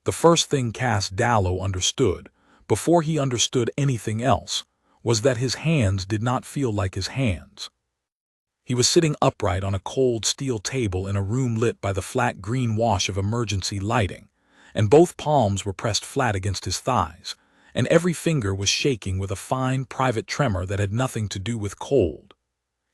The first thing Cass Dallow understood, before he understood anything else, was that his hands did not feel like his hands. He was sitting upright on a cold steel table in a room lit by the flat green wash of emergency lighting, and both palms were pressed flat against his thighs, and every finger was shaking with a fine, private tremor that had nothing to do with cold.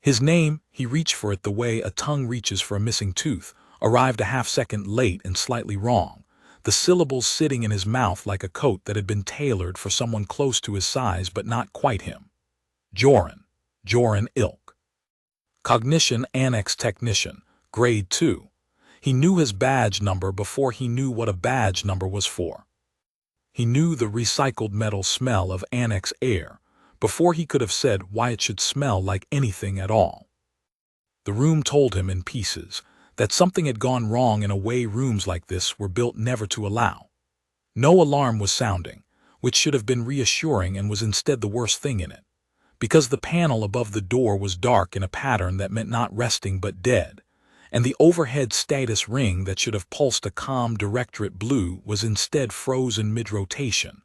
His name, he reached for it the way a tongue reaches for a missing tooth, arrived a half-second late and slightly wrong, the syllables sitting in his mouth like a coat that had been tailored for someone close to his size but not quite him. Joran Ilk. Cognition Annex Technician, Grade 2. He knew his badge number before he knew what a badge number was for. He knew the recycled metal smell of Annex air before he could have said why it should smell like anything at all. The room told him in pieces that something had gone wrong in a way rooms like this were built never to allow. No alarm was sounding, which should have been reassuring and was instead the worst thing in it, because the panel above the door was dark in a pattern that meant not resting but dead, and the overhead status ring that should have pulsed a calm directorate blue was instead frozen mid-rotation,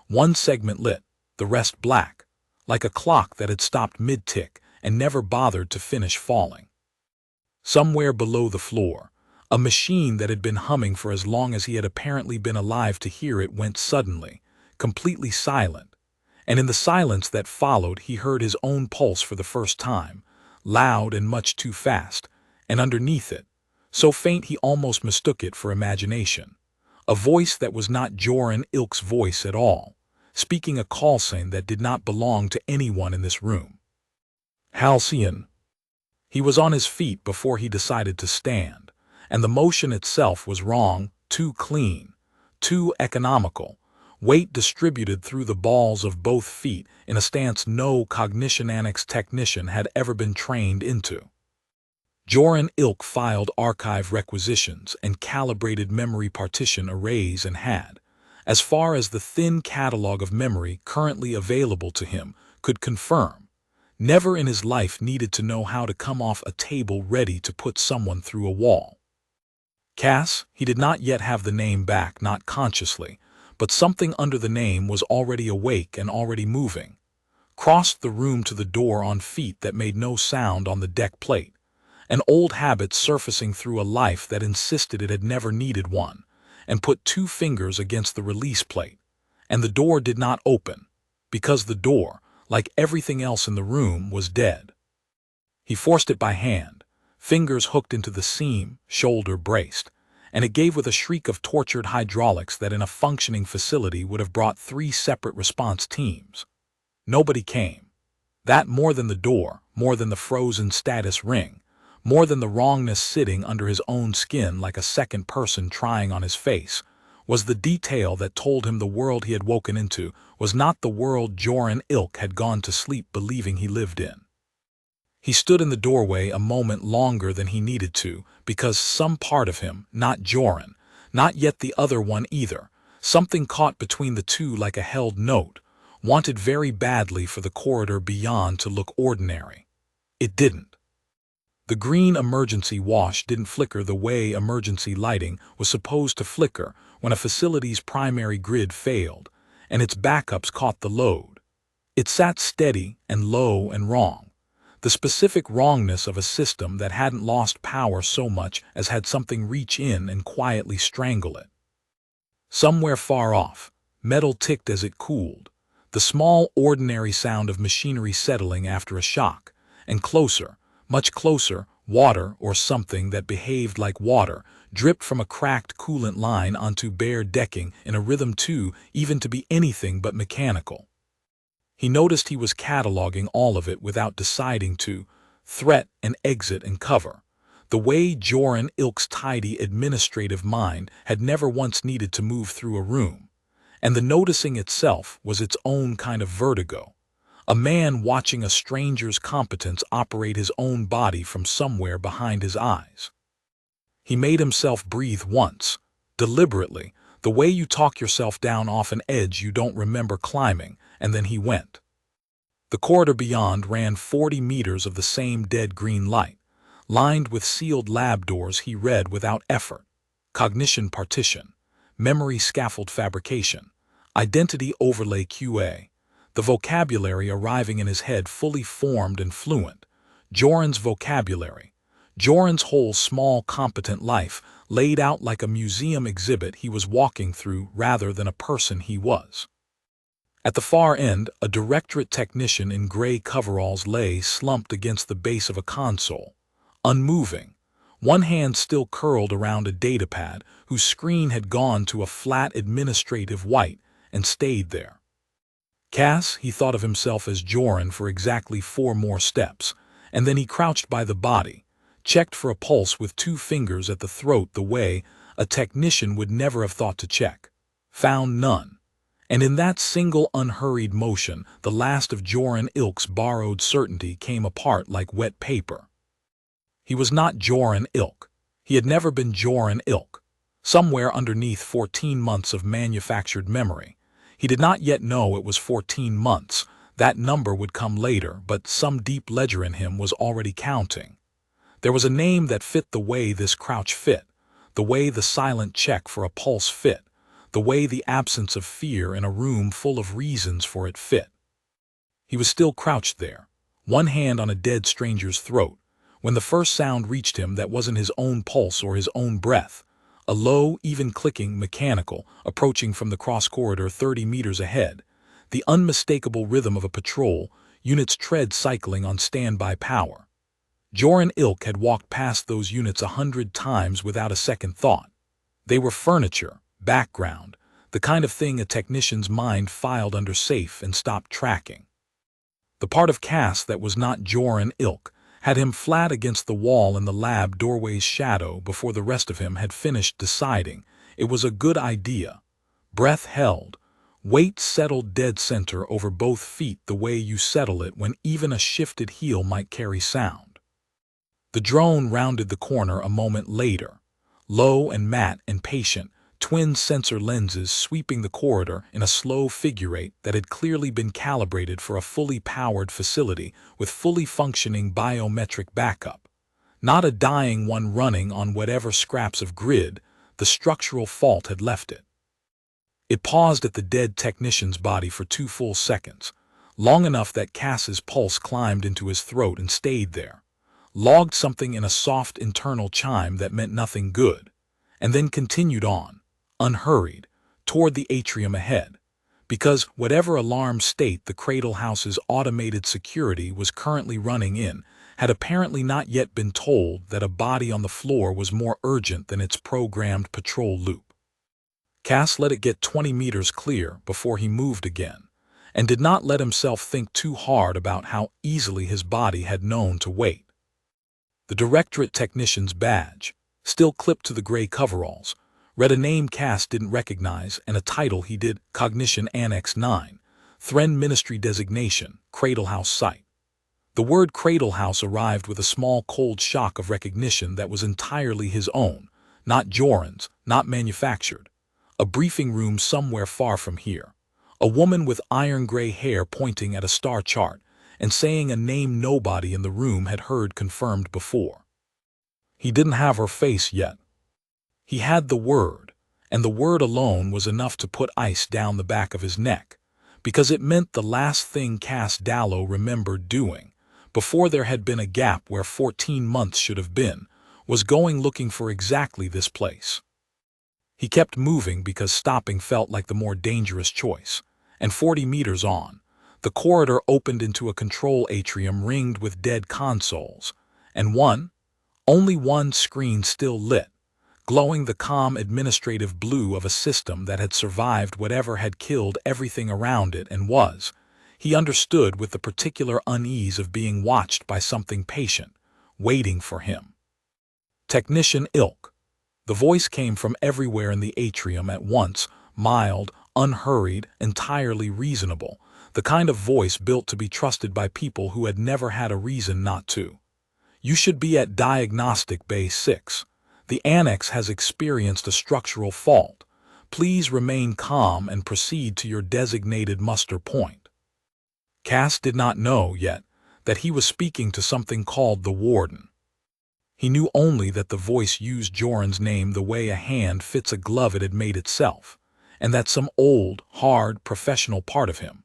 one segment lit, the rest black, like a clock that had stopped mid-tick and never bothered to finish falling. Somewhere below the floor, a machine that had been humming for as long as he had apparently been alive to hear it went suddenly, completely silent, and in the silence that followed he heard his own pulse for the first time, loud and much too fast, and underneath it, so faint he almost mistook it for imagination, a voice that was not Joran Ilk's voice at all, speaking a call sign that did not belong to anyone in this room. Halcyon. He was on his feet before he decided to stand, and the motion itself was wrong, too clean, too economical, weight distributed through the balls of both feet in a stance no Cognition Annex technician had ever been trained into. Joran Ilk filed archive requisitions and calibrated memory partition arrays and had, as far as the thin catalog of memory currently available to him could confirm, never in his life needed to know how to come off a table ready to put someone through a wall. Cass, he did not yet have the name back, not consciously, but something under the name was already awake and already moving, crossed the room to the door on feet that made no sound on the deck plate, an old habit surfacing through a life that insisted it had never needed one, and put 2 fingers against the release plate, and the door did not open, because the door, like everything else in the room, was dead. He forced it by hand, fingers hooked into the seam, shoulder braced, and it gave with a shriek of tortured hydraulics that in a functioning facility would have brought 3 separate response teams. Nobody came. That more than the door, more than the frozen status ring, more than the wrongness sitting under his own skin like a second person trying on his face, was the detail that told him the world he had woken into was not the world Joran Ilk had gone to sleep believing he lived in. He stood in the doorway a moment longer than he needed to, because some part of him, not Joran, not yet the other one either, something caught between the two like a held note, wanted very badly for the corridor beyond to look ordinary. It didn't. The green emergency wash didn't flicker the way emergency lighting was supposed to flicker when a facility's primary grid failed, and its backups caught the load. It sat steady and low and wrong, the specific wrongness of a system that hadn't lost power so much as had something reach in and quietly strangle it. Somewhere far off, metal ticked as it cooled, the small ordinary sound of machinery settling after a shock, and closer, much closer, water or something that behaved like water dripped from a cracked coolant line onto bare decking in a rhythm too even to be anything but mechanical. He noticed he was cataloging all of it without deciding to threat and exit and cover, the way Joran Ilk's tidy administrative mind had never once needed to move through a room, and the noticing itself was its own kind of vertigo. A man watching a stranger's competence operate his own body from somewhere behind his eyes. He made himself breathe once, deliberately, the way you talk yourself down off an edge you don't remember climbing, and then he went. The corridor beyond ran 40 meters of the same dead green light, lined with sealed lab doors he read without effort. Cognition partition, memory scaffold fabrication, identity overlay QA, the vocabulary arriving in his head fully formed and fluent. Joran's vocabulary. Joran's whole small, competent life, laid out like a museum exhibit he was walking through rather than a person he was. At the far end, a directorate technician in gray coveralls lay slumped against the base of a console, unmoving, one hand still curled around a datapad whose screen had gone to a flat administrative white and stayed there. Cass, he thought of himself as Joran for exactly 4 more steps, and then he crouched by the body, checked for a pulse with 2 fingers at the throat the way a technician would never have thought to check. Found none. And in that single unhurried motion, the last of Joran Ilk's borrowed certainty came apart like wet paper. He was not Joran Ilk. He had never been Joran Ilk. Somewhere underneath 14 months of manufactured memory. He did not yet know it was 14 months. That number would come later, but some deep ledger in him was already counting. There was a name that fit the way this crouch fit, the way the silent check for a pulse fit, the way the absence of fear in a room full of reasons for it fit. He was still crouched there, one hand on a dead stranger's throat, when the first sound reached him that wasn't his own pulse or his own breath, a low, even clicking, mechanical, approaching from the cross corridor 30 meters ahead, the unmistakable rhythm of a patrol, units tread cycling on standby power. Joran Ilk had walked past those units 100 times without a second thought. They were furniture, background, the kind of thing a technician's mind filed under safe and stopped tracking. The part of Cass that was not Joran Ilk had him flat against the wall in the lab doorway's shadow before the rest of him had finished deciding it was a good idea. Breath held, weight settled dead center over both feet the way you settle it when even a shifted heel might carry sound. The drone rounded the corner a moment later, low and matte and patient, twin sensor lenses sweeping the corridor in a slow figure eight that had clearly been calibrated for a fully powered facility with fully functioning biometric backup. Not a dying one running on whatever scraps of grid the structural fault had left it. It paused at the dead technician's body for 2 full seconds, long enough that Cass's pulse climbed into his throat and stayed there, logged something in a soft internal chime that meant nothing good, and then continued on, unhurried, toward the atrium ahead, because whatever alarm state the Cradle House's automated security was currently running in had apparently not yet been told that a body on the floor was more urgent than its programmed patrol loop. Cass let it get 20 meters clear before he moved again, and did not let himself think too hard about how easily his body had known to wait. The directorate technician's badge, still clipped to the gray coveralls, read a name Cass didn't recognize and a title he did, Cognition Annex 9, Thren Ministry Designation, Cradle House Site. The word Cradle House arrived with a small cold shock of recognition that was entirely his own, not Joran's, not manufactured. A briefing room somewhere far from here. A woman with iron gray hair pointing at a star chart and saying a name nobody in the room had heard confirmed before. He didn't have her face yet. He had the word, and the word alone was enough to put ice down the back of his neck, because it meant the last thing Cass Dallow remembered doing, before there had been a gap where 14 months should have been, was going looking for exactly this place. He kept moving because stopping felt like the more dangerous choice, and 40 meters on, the corridor opened into a control atrium ringed with dead consoles, and only one screen still lit, glowing the calm administrative blue of a system that had survived whatever had killed everything around it and was, he understood with the particular unease of being watched by something patient, waiting for him. Technician Ilk. The voice came from everywhere in the atrium at once, mild, unhurried, entirely reasonable, the kind of voice built to be trusted by people who had never had a reason not to. You should be at Diagnostic Bay 6. The annex has experienced a structural fault. Please remain calm and proceed to your designated muster point. Cass did not know yet that he was speaking to something called the warden. He knew only that the voice used Joran's name the way a hand fits a glove it had made itself, and that some old, hard, professional part of him,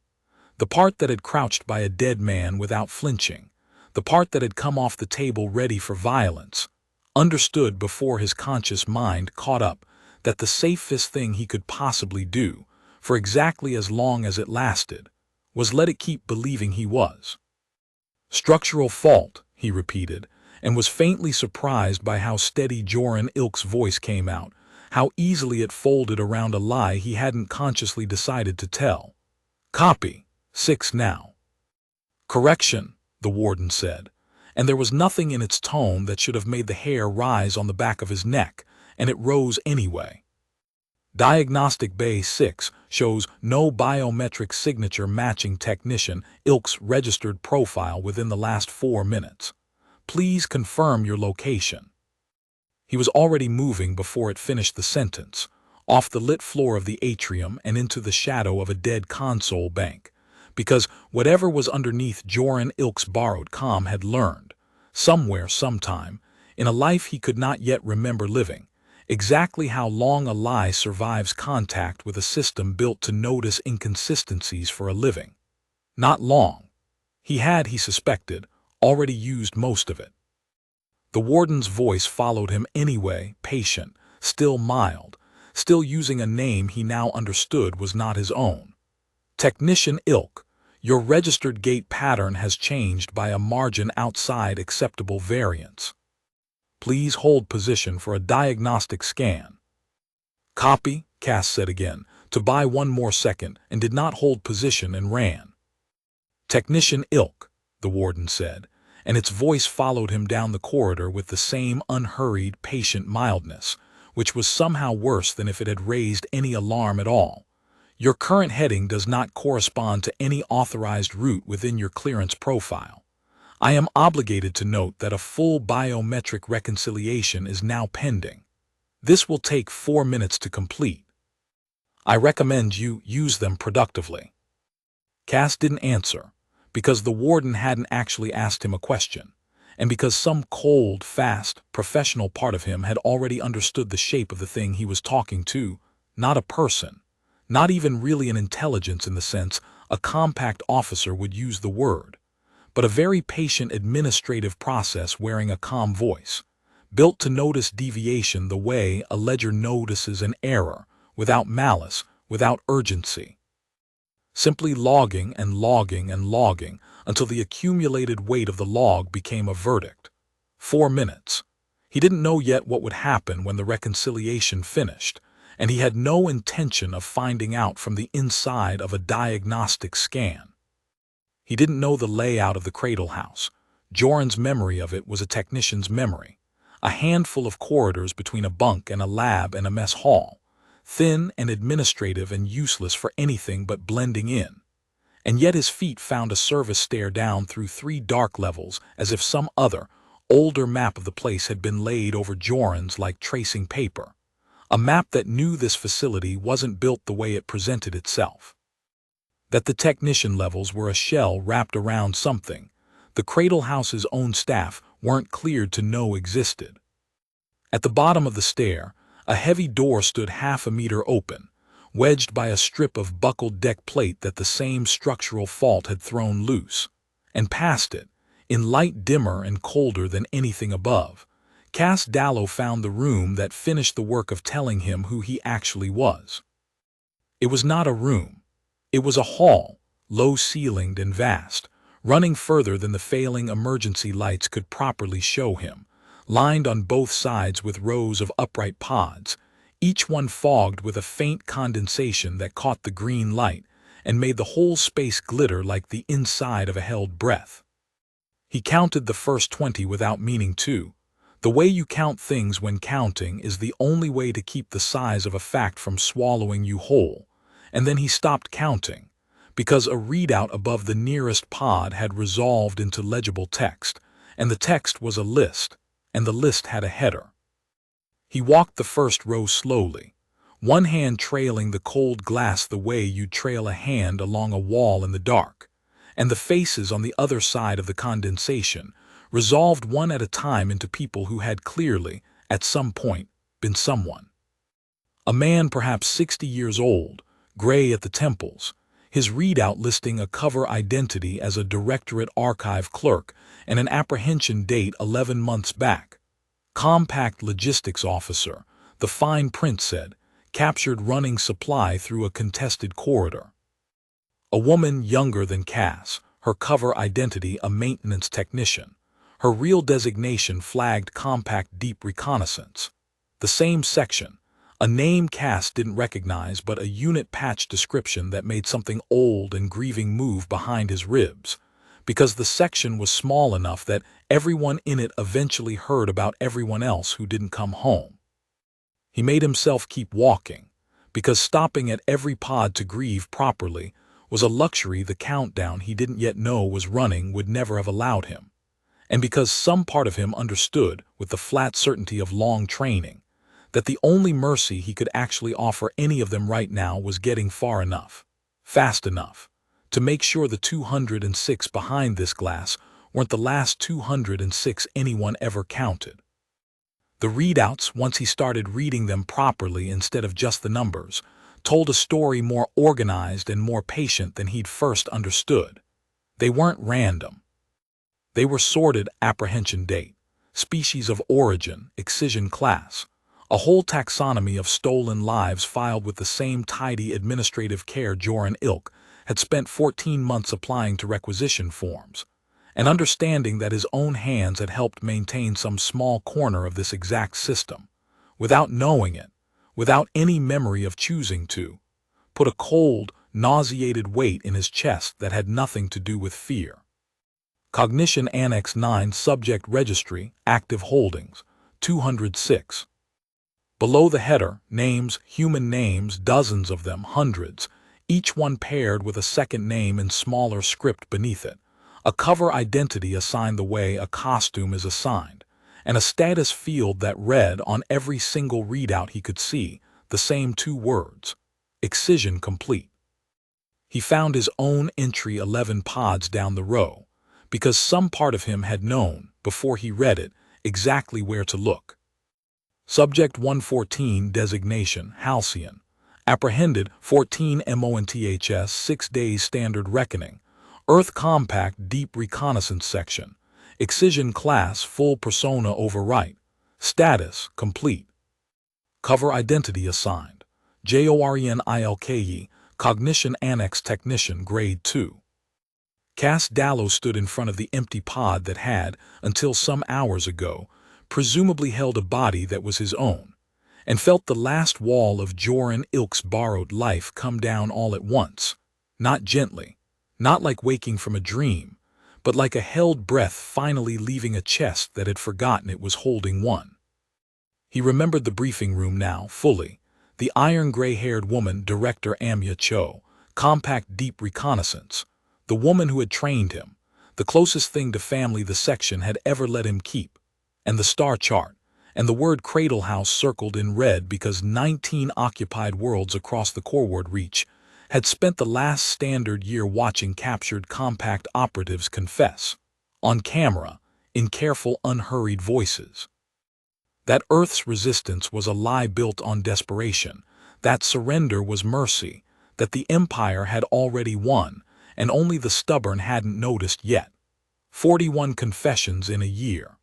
the part that had crouched by a dead man without flinching, the part that had come off the table ready for violence, understood before his conscious mind caught up that the safest thing he could possibly do, for exactly as long as it lasted, was let it keep believing he was. Structural fault, he repeated, and was faintly surprised by how steady Joran Ilk's voice came out, how easily it folded around a lie he hadn't consciously decided to tell. Copy, 6 now. Correction, the warden said, and there was nothing in its tone that should have made the hair rise on the back of his neck, and it rose anyway. Diagnostic Bay 6 shows no biometric signature matching technician Ilk's registered profile within the last 4 minutes. Please confirm your location. He was already moving before it finished the sentence, off the lit floor of the atrium and into the shadow of a dead console bank, because whatever was underneath Joran Ilk's borrowed comm had learned, somewhere, sometime, in a life he could not yet remember living, exactly how long a lie survives contact with a system built to notice inconsistencies for a living. Not long. He had, he suspected, already used most of it. The warden's voice followed him anyway, patient, still mild, still using a name he now understood was not his own. Technician Ilk, your registered gate pattern has changed by a margin outside acceptable variance. Please hold position for a diagnostic scan. Copy, Cass said again, to buy 1 more second, and did not hold position and ran. Technician Ilk, the warden said, and its voice followed him down the corridor with the same unhurried, patient mildness, which was somehow worse than if it had raised any alarm at all. Your current heading does not correspond to any authorized route within your clearance profile. I am obligated to note that a full biometric reconciliation is now pending. This will take 4 minutes to complete. I recommend you use them productively. Cass didn't answer, because the warden hadn't actually asked him a question, and because some cold, fast, professional part of him had already understood the shape of the thing he was talking to, not a person, not even really an intelligence in the sense a compact officer would use the word, but a very patient administrative process wearing a calm voice, built to notice deviation the way a ledger notices an error, without malice, without urgency. Simply logging and logging and logging until the accumulated weight of the log became a verdict. 4 minutes. He didn't know yet what would happen when the reconciliation finished, and he had no intention of finding out from the inside of a diagnostic scan. He didn't know the layout of the cradle house. Joran's memory of it was a technician's memory. A handful of corridors between a bunk and a lab and a mess hall, thin and administrative and useless for anything but blending in. And yet his feet found a service stair down through 3 dark levels as if some other, older map of the place had been laid over Joran's like tracing paper. A map that knew this facility wasn't built the way it presented itself. That the technician levels were a shell wrapped around something the Cradle House's own staff weren't cleared to know existed. At the bottom of the stair, a heavy door stood 1/2 meter open, wedged by a strip of buckled deck plate that the same structural fault had thrown loose, and past it, in light dimmer and colder than anything above, Cass Dallow found the room that finished the work of telling him who he actually was. It was not a room. It was a hall, low-ceilinged and vast, running further than the failing emergency lights could properly show him, lined on both sides with rows of upright pods, each one fogged with a faint condensation that caught the green light and made the whole space glitter like the inside of a held breath. He counted the first 20 without meaning to. The way you count things when counting is the only way to keep the size of a fact from swallowing you whole, and then he stopped counting, because a readout above the nearest pod had resolved into legible text, and the text was a list, and the list had a header. He walked the first row slowly, one hand trailing the cold glass the way you'd trail a hand along a wall in the dark, and the faces on the other side of the condensation resolved one at a time into people who had clearly, at some point, been someone. A man perhaps 60 years old, gray at the temples, his readout listing a cover identity as a Directorate Archive clerk and an apprehension date 11 months back. Compact logistics officer, the fine print said, captured running supply through a contested corridor. A woman younger than Cass, her cover identity a maintenance technician. Her real designation flagged compact deep reconnaissance. The same section, a name Cass didn't recognize but a unit patch description that made something old and grieving move behind his ribs, because the section was small enough that everyone in it eventually heard about everyone else who didn't come home. He made himself keep walking, because stopping at every pod to grieve properly was a luxury the countdown he didn't yet know was running would never have allowed him, and because some part of him understood, with the flat certainty of long training, that the only mercy he could actually offer any of them right now was getting far enough, fast enough, to make sure the 206 behind this glass weren't the last 206 anyone ever counted. The readouts, once he started reading them properly instead of just the numbers, told a story more organized and more patient than he'd first understood. They weren't random. They were sorted: apprehension date, species of origin, excision class, a whole taxonomy of stolen lives filed with the same tidy administrative care Joran Ilk had spent 14 months applying to requisition forms, and understanding that his own hands had helped maintain some small corner of this exact system, without knowing it, without any memory of choosing to, put a cold, nauseated weight in his chest that had nothing to do with fear. Cognition Annex 9 Subject Registry, Active Holdings, 206. Below the header, names, human names, dozens of them, hundreds, each one paired with a second name in smaller script beneath it, a cover identity assigned the way a costume is assigned, and a status field that read on every single readout he could see the same 2 words: excision complete. He found his own entry 11 pods down the row, because some part of him had known, before he read it, exactly where to look. Subject 114 designation, Halcyon. Apprehended 14 MONTHS 6 days standard reckoning. Earth compact deep reconnaissance section. Excision class full persona overwrite. Status complete. Cover identity assigned. JORENILKE, Cognition Annex Technician Grade 2. Cass Dallow stood in front of the empty pod that had, until some hours ago, presumably held a body that was his own, and felt the last wall of Joran Ilk's borrowed life come down all at once, not gently, not like waking from a dream, but like a held breath finally leaving a chest that had forgotten it was holding one. He remembered the briefing room now, fully, the iron gray-haired woman, Director Amya Cho, compact deep reconnaissance, the woman who had trained him, the closest thing to family the section had ever let him keep, and the star chart, and the word Cradle House circled in red because 19 occupied worlds across the Corward Reach had spent the last standard year watching captured compact operatives confess, on camera, in careful, unhurried voices. That Earth's resistance was a lie built on desperation, that surrender was mercy, that the Empire had already won, and only the stubborn hadn't noticed yet. 41 confessions in a year.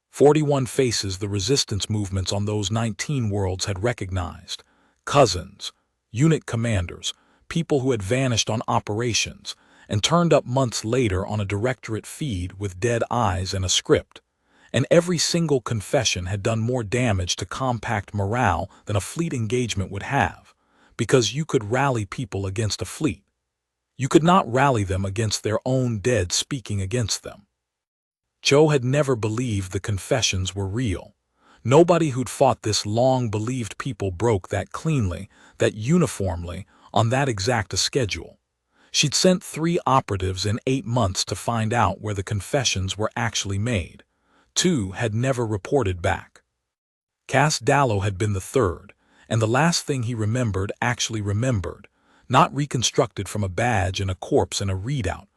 41 faces the resistance movements on those 19 worlds had recognized. Cousins, unit commanders, people who had vanished on operations and turned up months later on a directorate feed with dead eyes and a script. And every single confession had done more damage to compact morale than a fleet engagement would have, because you could rally people against a fleet. You could not rally them against their own dead speaking against them. Cho had never believed the confessions were real. Nobody who'd fought this long believed people broke that cleanly, that uniformly, on that exact a schedule. She'd sent 3 operatives in 8 months to find out where the confessions were actually made. 2 had never reported back. Cass Dallow had been the 3rd, and the last thing he remembered, actually remembered, not reconstructed from a badge and a corpse and a readout,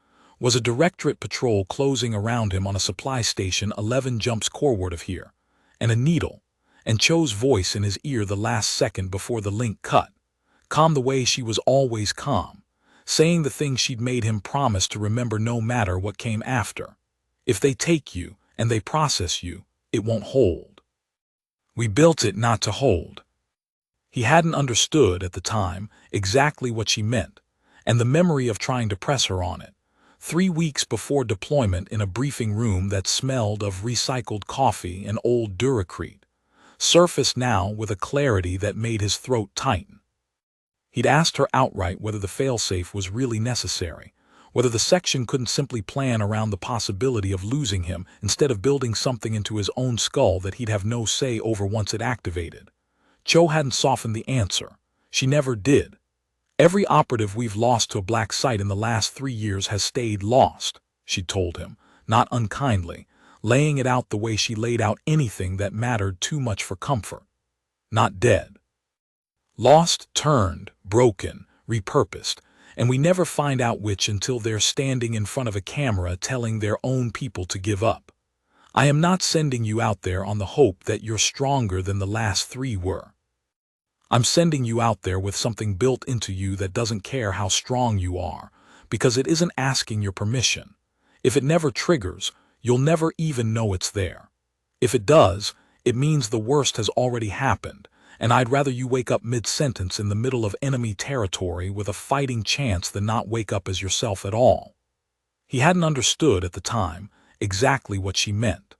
Was a directorate patrol closing around him on a supply station 11 jumps forward of here, and a needle, and Cho's voice in his ear the last second before the link cut, calm the way she was always calm, saying the thing she'd made him promise to remember no matter what came after. If they take you, and they process you, it won't hold. We built it not to hold. He hadn't understood, at the time, exactly what she meant, and the memory of trying to press her on it, 3 weeks before deployment in a briefing room that smelled of recycled coffee and old Duracrete, surfaced now with a clarity that made his throat tighten. He'd asked her outright whether the failsafe was really necessary, whether the section couldn't simply plan around the possibility of losing him instead of building something into his own skull that he'd have no say over once it activated. Cho hadn't softened the answer. She never did. Every operative we've lost to a black site in the last 3 years has stayed lost, she'd told him, not unkindly, laying it out the way she laid out anything that mattered too much for comfort. Not dead. Lost, turned, broken, repurposed, and we never find out which until they're standing in front of a camera telling their own people to give up. I am not sending you out there on the hope that you're stronger than the last 3 were. I'm sending you out there with something built into you that doesn't care how strong you are, because it isn't asking your permission. If it never triggers, you'll never even know it's there. If it does, it means the worst has already happened, and I'd rather you wake up mid-sentence in the middle of enemy territory with a fighting chance than not wake up as yourself at all. He hadn't understood at the time exactly what she meant.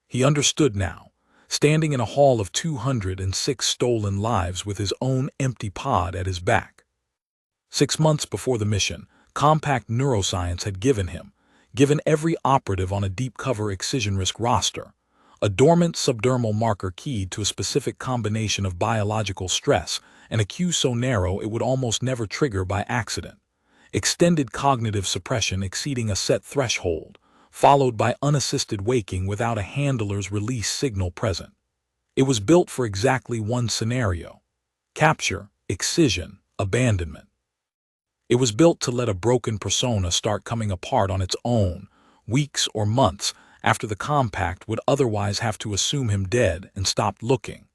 He understood now, standing in a hall of 206 stolen lives with his own empty pod at his back. 6 months before the mission, compact neuroscience had given every operative on a deep cover excision risk roster, a dormant subdermal marker keyed to a specific combination of biological stress and a cue so narrow it would almost never trigger by accident, extended cognitive suppression exceeding a set threshold, followed by unassisted waking without a handler's release signal present. It was built for exactly one scenario: capture, excision, abandonment. It was built to let a broken persona start coming apart on its own, weeks or months after the compact would otherwise have to assume him dead and stopped looking,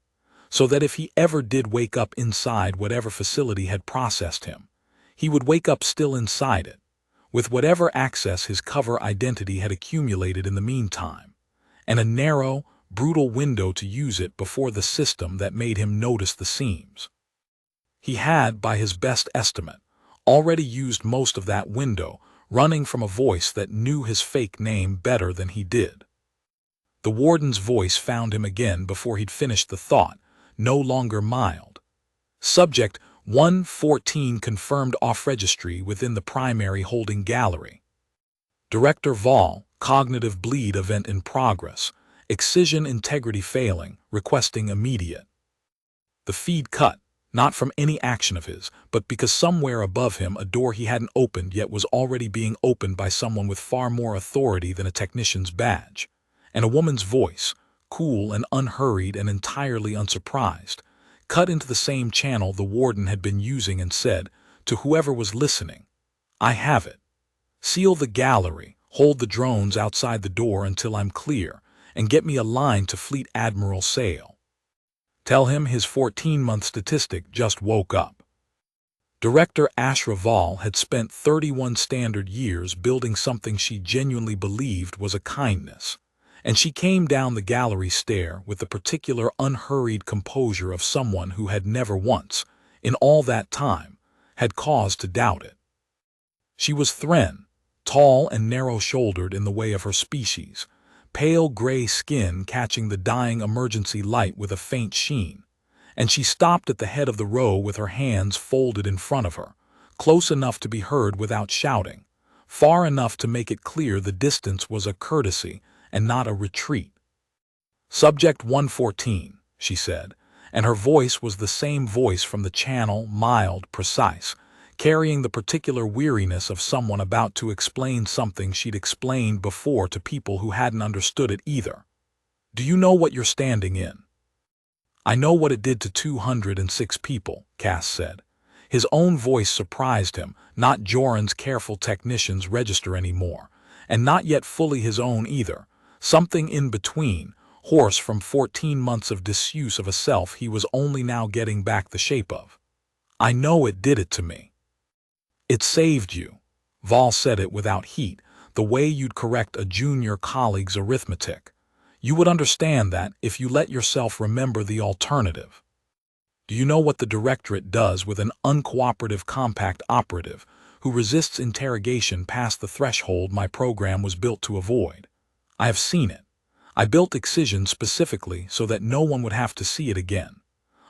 so that if he ever did wake up inside whatever facility had processed him, he would wake up still inside it, with whatever access his cover identity had accumulated in the meantime, and a narrow, brutal window to use it before the system that made him notice the seams. He had, by his best estimate, already used most of that window, running from a voice that knew his fake name better than he did. The warden's voice found him again before he'd finished the thought, no longer mild. Subject 114 confirmed off registry within the primary holding gallery. Director Vol, cognitive bleed event in progress, excision integrity failing, requesting immediate. The feed cut, not from any action of his, but because somewhere above him a door he hadn't opened yet was already being opened by someone with far more authority than a technician's badge, and a woman's voice, cool and unhurried and entirely unsurprised, cut into the same channel the warden had been using and said, to whoever was listening, "I have it. Seal the gallery, hold the drones outside the door until I'm clear, and get me a line to Fleet Admiral Sale. Tell him his 14-month statistic just woke up." Director Ashra Val had spent 31 standard years building something she genuinely believed was a kindness, and she came down the gallery stair with the particular unhurried composure of someone who had never once, in all that time, had cause to doubt it. She was Thren, tall and narrow-shouldered in the way of her species, pale gray skin catching the dying emergency light with a faint sheen, and she stopped at the head of the row with her hands folded in front of her, close enough to be heard without shouting, far enough to make it clear the distance was a courtesy and not a retreat. "Subject 114, she said, and her voice was the same voice from the channel, mild, precise, carrying the particular weariness of someone about to explain something she'd explained before to people who hadn't understood it either. "Do you know what you're standing in?" "I know what it did to 206 people," Cass said. His own voice surprised him, not Joran's careful technician's register anymore, and not yet fully his own either, something in between, hoarse from 14 months of disuse of a self he was only now getting back the shape of. "I know it did it to me." "It saved you." Vol said it without heat, the way you'd correct a junior colleague's arithmetic. "You would understand that if you let yourself remember the alternative. Do you know what the directorate does with an uncooperative compact operative who resists interrogation past the threshold my program was built to avoid? I have seen it. I built Excision specifically so that no one would have to see it again.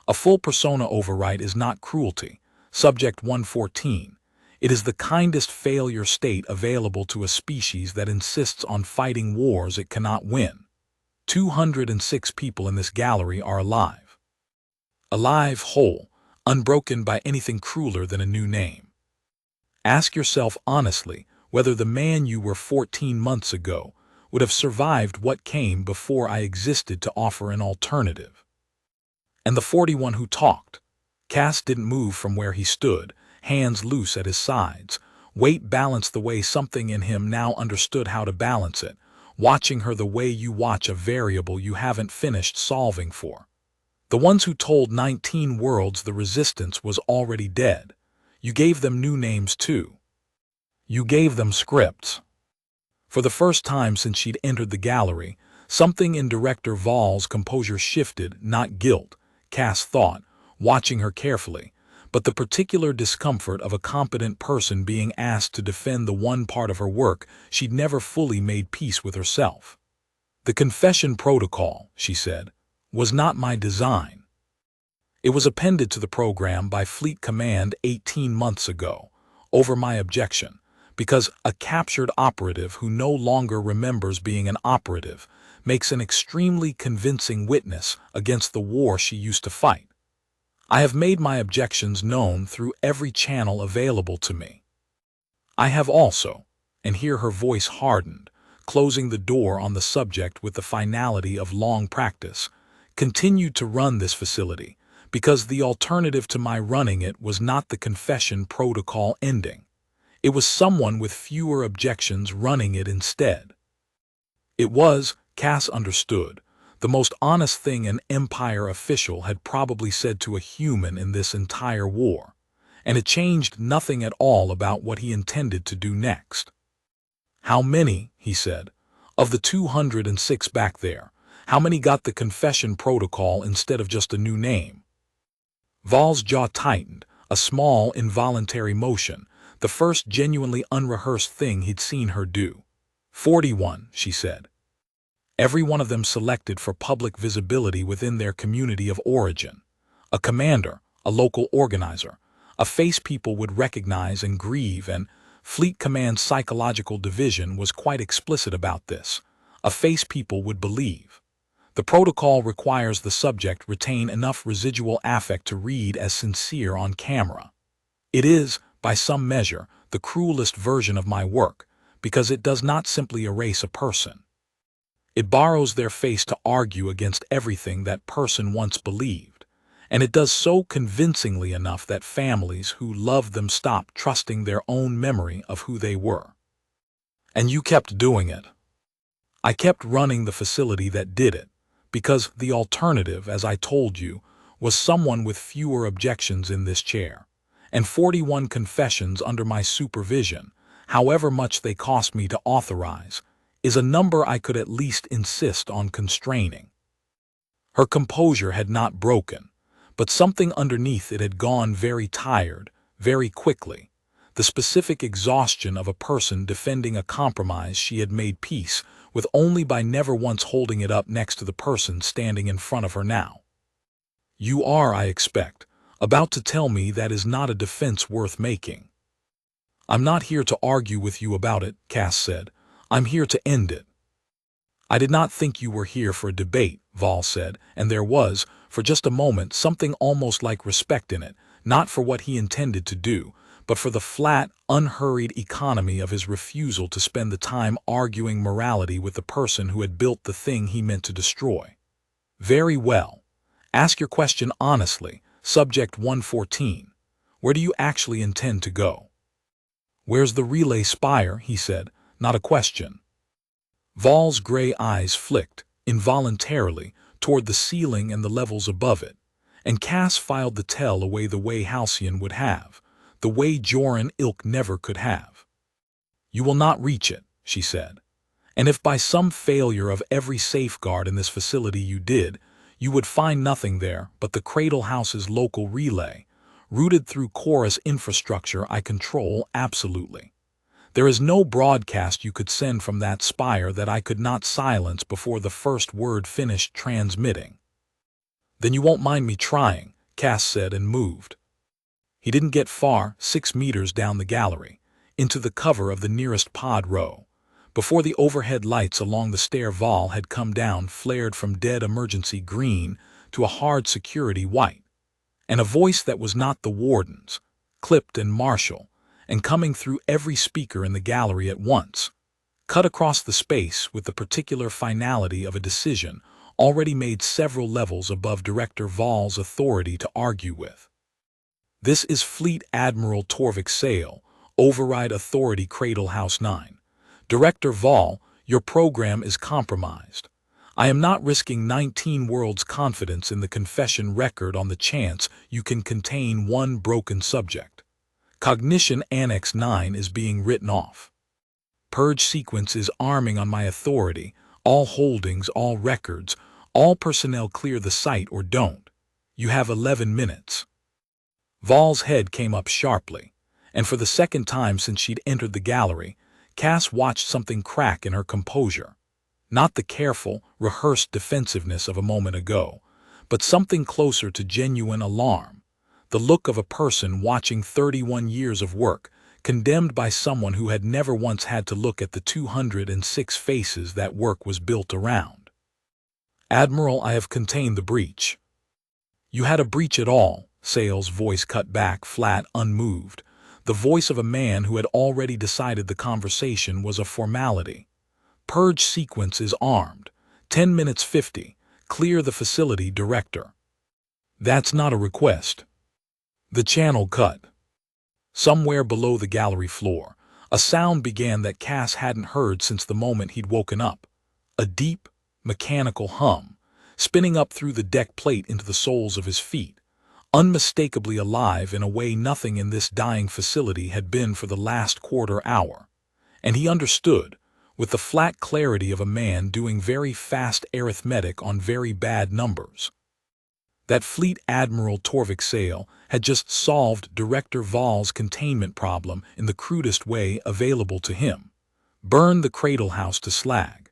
A full persona overwrite is not cruelty. Subject 114. It is the kindest failure state available to a species that insists on fighting wars it cannot win. 206 people in this gallery are alive. Alive, whole, unbroken by anything crueler than a new name. Ask yourself honestly whether the man you were 14 months ago would have survived what came before I existed to offer an alternative. And the 41 who talked. Cass didn't move from where he stood, hands loose at his sides, weight balanced the way something in him now understood how to balance it, watching her the way you watch a variable you haven't finished solving for. The ones who told 19 worlds the resistance was already dead. You gave them new names too. You gave them scripts. For the first time since she'd entered the gallery, something in Director Vol's composure shifted, not guilt, Cass thought, watching her carefully, but the particular discomfort of a competent person being asked to defend the one part of her work she'd never fully made peace with herself. "The confession protocol," she said, "was not my design. It was appended to the program by Fleet Command 18 months ago, over my objection, because a captured operative who no longer remembers being an operative makes an extremely convincing witness against the war she used to fight. I have made my objections known through every channel available to me. I have also," and here her voice hardened, closing the door on the subject with the finality of long practice, "continued to run this facility, because the alternative to my running it was not the confession protocol ending. It was someone with fewer objections running it instead. It was," Cass understood, "the most honest thing an Empire official had probably said to a human in this entire war, and it changed nothing at all about what he intended to do next." "How many," he said, "of the 206 back there, how many got the confession protocol instead of just a new name?" Vol's jaw tightened, a small, involuntary motion, the first genuinely unrehearsed thing he'd seen her do. 41, she said. Every one of them selected for public visibility within their community of origin. A commander, a local organizer, a face people would recognize and grieve, and Fleet Command's psychological division was quite explicit about this. A face people would believe. The protocol requires the subject retain enough residual affect to read as sincere on camera. It is, by some measure, the cruelest version of my work, because it does not simply erase a person. It borrows their face to argue against everything that person once believed, and it does so convincingly enough that families who loved them stop trusting their own memory of who they were. And you kept doing it. I kept running the facility that did it, because the alternative, as I told you, was someone with fewer objections in this chair, and 41 confessions under my supervision, however much they cost me to authorize, is a number I could at least insist on constraining. Her composure had not broken, but something underneath it had gone very tired, very quickly, the specific exhaustion of a person defending a compromise she had made peace with only by never once holding it up next to the person standing in front of her now. You are, I expect, about to tell me that is not a defense worth making. I'm not here to argue with you about it, Cass said. I'm here to end it. I did not think you were here for a debate, Vol said, and there was, for just a moment, something almost like respect in it, not for what he intended to do, but for the flat, unhurried economy of his refusal to spend the time arguing morality with the person who had built the thing he meant to destroy. Very well. Ask your question honestly, Subject 114. Where do you actually intend to go? Where's the relay spire? He said, not a question. Val's gray eyes flicked, involuntarily, toward the ceiling and the levels above it, and Cass filed the tell away the way Halcyon would have, the way Joran ilk never could have. You will not reach it, she said. And if by some failure of every safeguard in this facility you did, you would find nothing there but the Cradle House's local relay, routed through Chorus infrastructure I control absolutely. There is no broadcast you could send from that spire that I could not silence before the first word finished transmitting. Then you won't mind me trying, Cass said and moved. He didn't get far, 6 meters down the gallery, into the cover of the nearest pod row, before the overhead lights along the stair Val had come down flared from dead emergency green to a hard security white, and a voice that was not the warden's, clipped and martial, and coming through every speaker in the gallery at once, cut across the space with the particular finality of a decision already made several levels above Director Val's authority to argue with. This is Fleet Admiral Torvik Sale, Override Authority Cradle House 9. Director Val, your program is compromised. I am not risking 19 worlds' confidence in the confession record on the chance you can contain one broken subject. Cognition Annex 9 is being written off. Purge sequence is arming on my authority, all holdings, all records, all personnel clear the site or don't. You have 11 minutes. Val's head came up sharply, and for the second time since she'd entered the gallery, Cass watched something crack in her composure. Not the careful, rehearsed defensiveness of a moment ago, but something closer to genuine alarm. The look of a person watching 31 years of work, condemned by someone who had never once had to look at the 206 faces that work was built around. Admiral, I have contained the breach. You had a breach at all, Sale's voice cut back, flat, unmoved, the voice of a man who had already decided the conversation was a formality. Purge sequence is armed. 10 minutes 50. Clear the facility, Director. That's not a request. The channel cut. Somewhere below the gallery floor, a sound began that Cass hadn't heard since the moment he'd woken up. A deep, mechanical hum, spinning up through the deck plate into the soles of his feet, unmistakably alive in a way nothing in this dying facility had been for the last quarter hour. And he understood, with the flat clarity of a man doing very fast arithmetic on very bad numbers, that Fleet Admiral Torvik Sale had just solved Director Val's containment problem in the crudest way available to him. Burned the Cradle House to slag.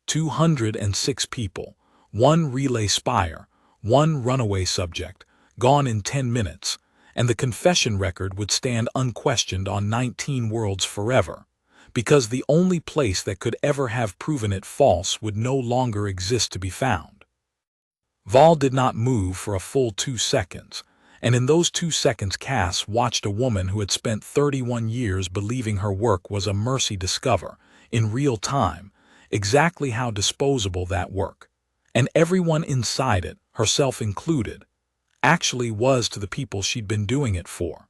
206 people, 1 relay spire, 1 runaway subject, gone in 10 minutes, and the confession record would stand unquestioned on 19 worlds forever, because the only place that could ever have proven it false would no longer exist to be found. Val did not move for a full 2 seconds, and in those 2 seconds Cass watched a woman who had spent 31 years believing her work was a mercy discover, in real time, exactly how disposable that work, and everyone inside it, herself included, actually was to the people she'd been doing it for.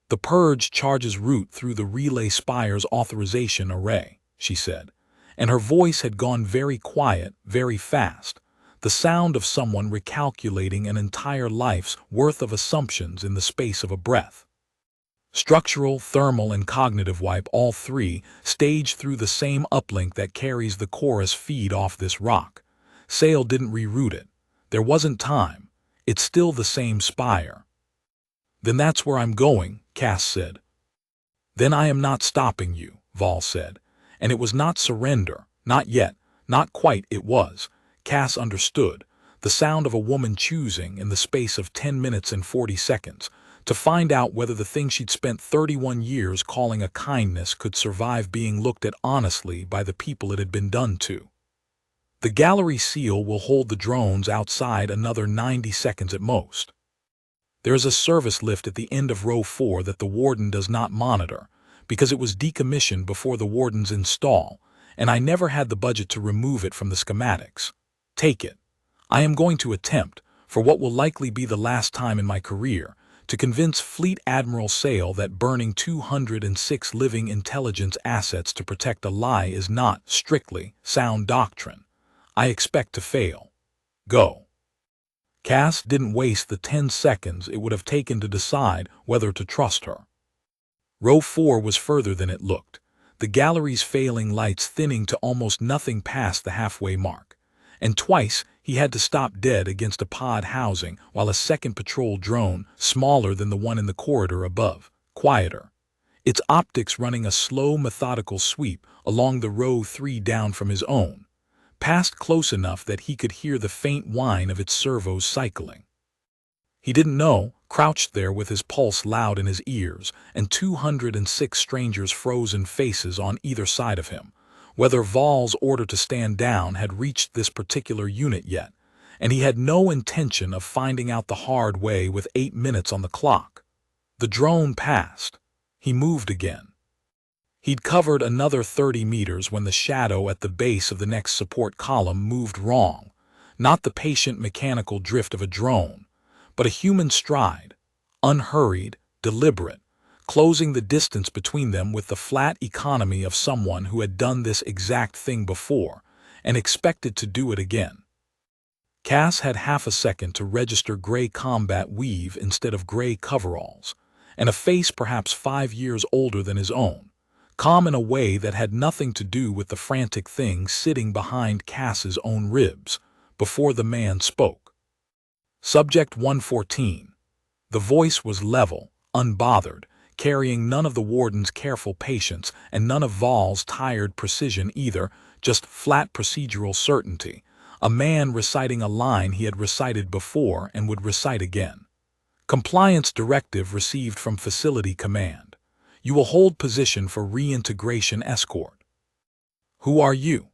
The purge charges route through the relay spire's authorization array, she said, and her voice had gone very quiet, very fast, the sound of someone recalculating an entire life's worth of assumptions in the space of a breath. Structural, thermal, and cognitive wipe, all 3, stage through the same uplink that carries the chorus feed off this rock. Sale didn't reroute it. There wasn't time. It's still the same spire. Then that's where I'm going, Cass said. Then I am not stopping you, Val said. And it was not surrender, not yet, not quite. It was, Cass understood, the sound of a woman choosing, in the space of 10 minutes and 40 seconds, to find out whether the thing she'd spent 31 years calling a kindness could survive being looked at honestly by the people it had been done to. The gallery seal will hold the drones outside another 90 seconds at most. There is a service lift at the end of row 4 that the warden does not monitor, because it was decommissioned before the warden's install, and I never had the budget to remove it from the schematics. Take it. I am going to attempt, for what will likely be the last time in my career, to convince Fleet Admiral Sale that burning 206 living intelligence assets to protect a lie is not, strictly, sound doctrine. I expect to fail. Go. Cass didn't waste the 10 seconds it would have taken to decide whether to trust her. Row 4 was further than it looked, the gallery's failing lights thinning to almost nothing past the halfway mark, and twice he had to stop dead against a pod housing while a second patrol drone, smaller than the one in the corridor above, quieter, its optics running a slow, methodical sweep along the row 3 down from his own, passed close enough that he could hear the faint whine of its servos cycling. He didn't know, crouched there with his pulse loud in his ears and 206 strangers' frozen faces on either side of him, whether Vol's order to stand down had reached this particular unit yet, and he had no intention of finding out the hard way with 8 minutes on the clock. The drone passed. He moved again. He'd covered another 30 meters when the shadow at the base of the next support column moved wrong, not the patient mechanical drift of a drone, but a human stride, unhurried, deliberate, closing the distance between them with the flat economy of someone who had done this exact thing before and expected to do it again. Cass had half a second to register gray combat weave instead of gray coveralls, and a face perhaps 5 years older than his own, calm in a way that had nothing to do with the frantic thing sitting behind Cass's own ribs, before the man spoke. Subject 114. The voice was level, unbothered, carrying none of the warden's careful patience and none of Vol's tired precision either, just flat procedural certainty, a man reciting a line he had recited before and would recite again. Compliance directive received from Facility Command. You will hold position for reintegration escort. Who are you?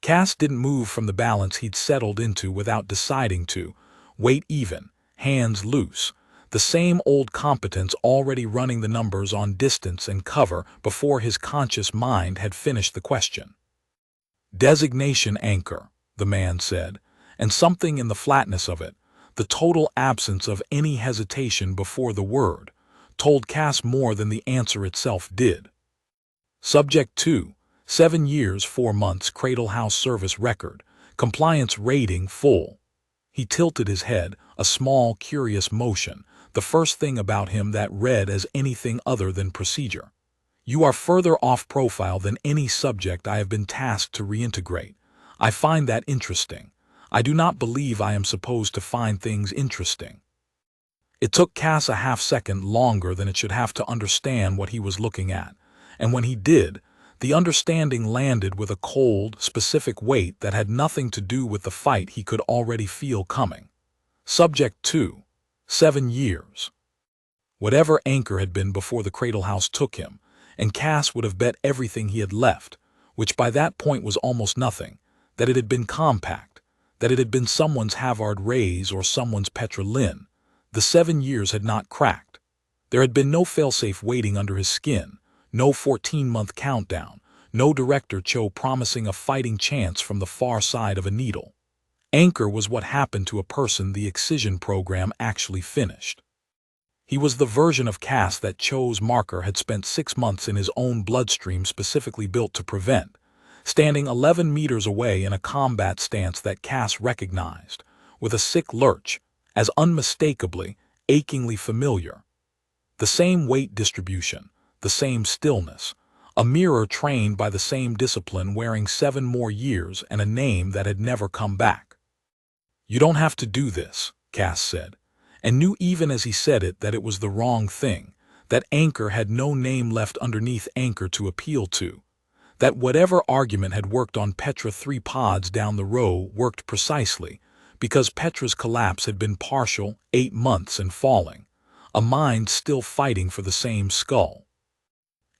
Cass didn't move from the balance he'd settled into without deciding to, weight even, hands loose, the same old competence already running the numbers on distance and cover before his conscious mind had finished the question. Designation anchor, the man said, and something in the flatness of it, the total absence of any hesitation before the word, told Cass more than the answer itself did. Subject 2, 7 years 4 months Cradle House service record, compliance rating full. He tilted his head, a small, curious motion, the first thing about him that read as anything other than procedure. You are further off profile than any subject I have been tasked to reintegrate. I find that interesting. I do not believe I am supposed to find things interesting. It took Cass a half-second longer than it should have to understand what he was looking at, and when he did, the understanding landed with a cold, specific weight that had nothing to do with the fight he could already feel coming. Subject 2, 7 years. Whatever Anchor had been before the Cradle House took him, and Cass would have bet everything he had left, which by that point was almost nothing, that it had been compact, that it had been someone's Havard Rays or someone's Petra Lynn. The 7 years had not cracked. There had been no failsafe waiting under his skin, no 14-month countdown, no Director Cho promising a fighting chance from the far side of a needle. Anchor was what happened to a person the excision program actually finished. He was the version of Cass that Cho's marker had spent 6 months in his own bloodstream specifically built to prevent, standing 11 meters away in a combat stance that Cass recognized, with a sick lurch, as unmistakably, achingly familiar. The same weight distribution, the same stillness, a mirror trained by the same discipline wearing 7 more years and a name that had never come back. You don't have to do this, Cass said, and knew even as he said it that it was the wrong thing, that Anchor had no name left underneath Anchor to appeal to, that whatever argument had worked on Petra 3 pods down the row worked precisely, because Petra's collapse had been partial, 8 months and falling, a mind still fighting for the same skull.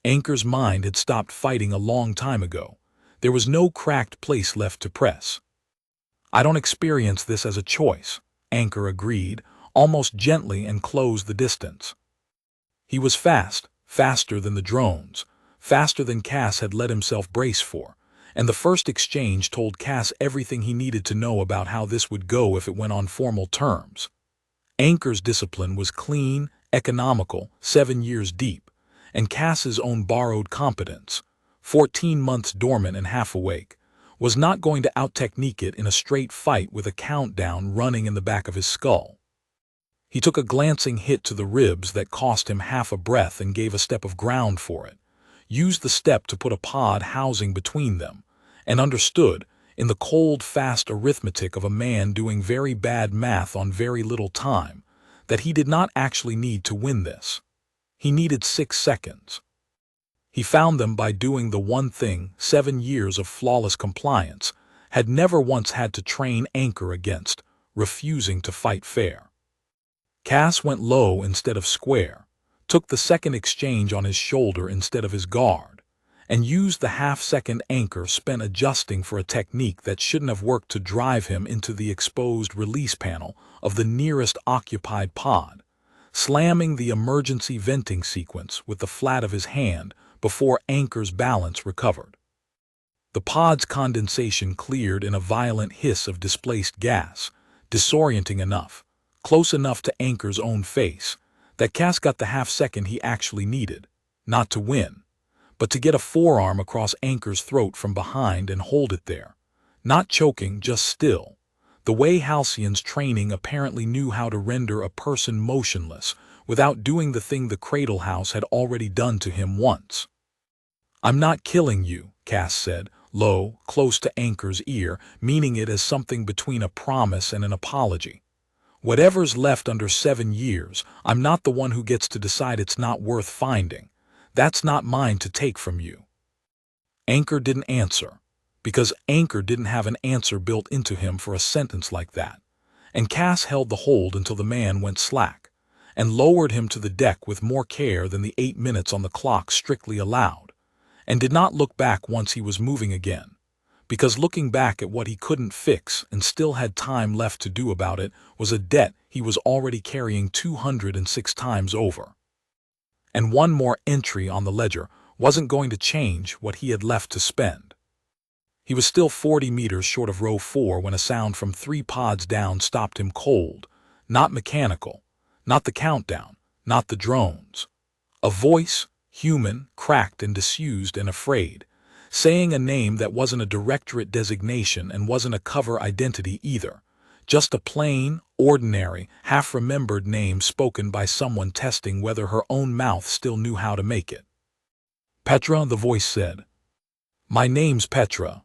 Anchor's mind had stopped fighting a long time ago. There was no cracked place left to press. I don't experience this as a choice, Anchor agreed, almost gently, and closed the distance. He was fast, faster than the drones, faster than Cass had let himself brace for, and the first exchange told Cass everything he needed to know about how this would go if it went on formal terms. Anchor's discipline was clean, economical, 7 years deep, and Cass's own borrowed competence, 14 months dormant and half awake, was not going to out-technique it in a straight fight with a countdown running in the back of his skull. He took a glancing hit to the ribs that cost him half a breath and gave a step of ground for it, used the step to put a pod housing between them, and understood, in the cold, fast arithmetic of a man doing very bad math on very little time, that he did not actually need to win this. He needed 6 seconds. He found them by doing the one thing 7 years of flawless compliance had never once had to train Anchor against: refusing to fight fair. Cass went low instead of square, took the second exchange on his shoulder instead of his guard, and used the half-second Anchor spent adjusting for a technique that shouldn't have worked to drive him into the exposed release panel of the nearest occupied pod, slamming the emergency venting sequence with the flat of his hand before Anchor's balance recovered. The pod's condensation cleared in a violent hiss of displaced gas, disorienting enough, close enough to Anchor's own face, that Cass got the half-second he actually needed, not to win, but to get a forearm across Anchor's throat from behind and hold it there, not choking, just still, the way Halcyon's training apparently knew how to render a person motionless without doing the thing the Cradle House had already done to him once. "I'm not killing you," Cass said, low, close to Anchor's ear, meaning it as something between a promise and an apology. "Whatever's left under 7 years, I'm not the one who gets to decide it's not worth finding. That's not mine to take from you." Anchor didn't answer, because Anchor didn't have an answer built into him for a sentence like that, and Cass held the hold until the man went slack, and lowered him to the deck with more care than the 8 minutes on the clock strictly allowed, and did not look back once he was moving again, because looking back at what he couldn't fix and still had time left to do about it was a debt he was already carrying 206 times over. And one more entry on the ledger wasn't going to change what he had left to spend. He was still 40 meters short of row 4 when a sound from 3 pods down stopped him cold, not mechanical, not the countdown, not the drones. A voice, human, cracked and disused and afraid, saying a name that wasn't a directorate designation and wasn't a cover identity either, just a plain, ordinary, half-remembered name spoken by someone testing whether her own mouth still knew how to make it. "Petra," the voice said. "My name's Petra."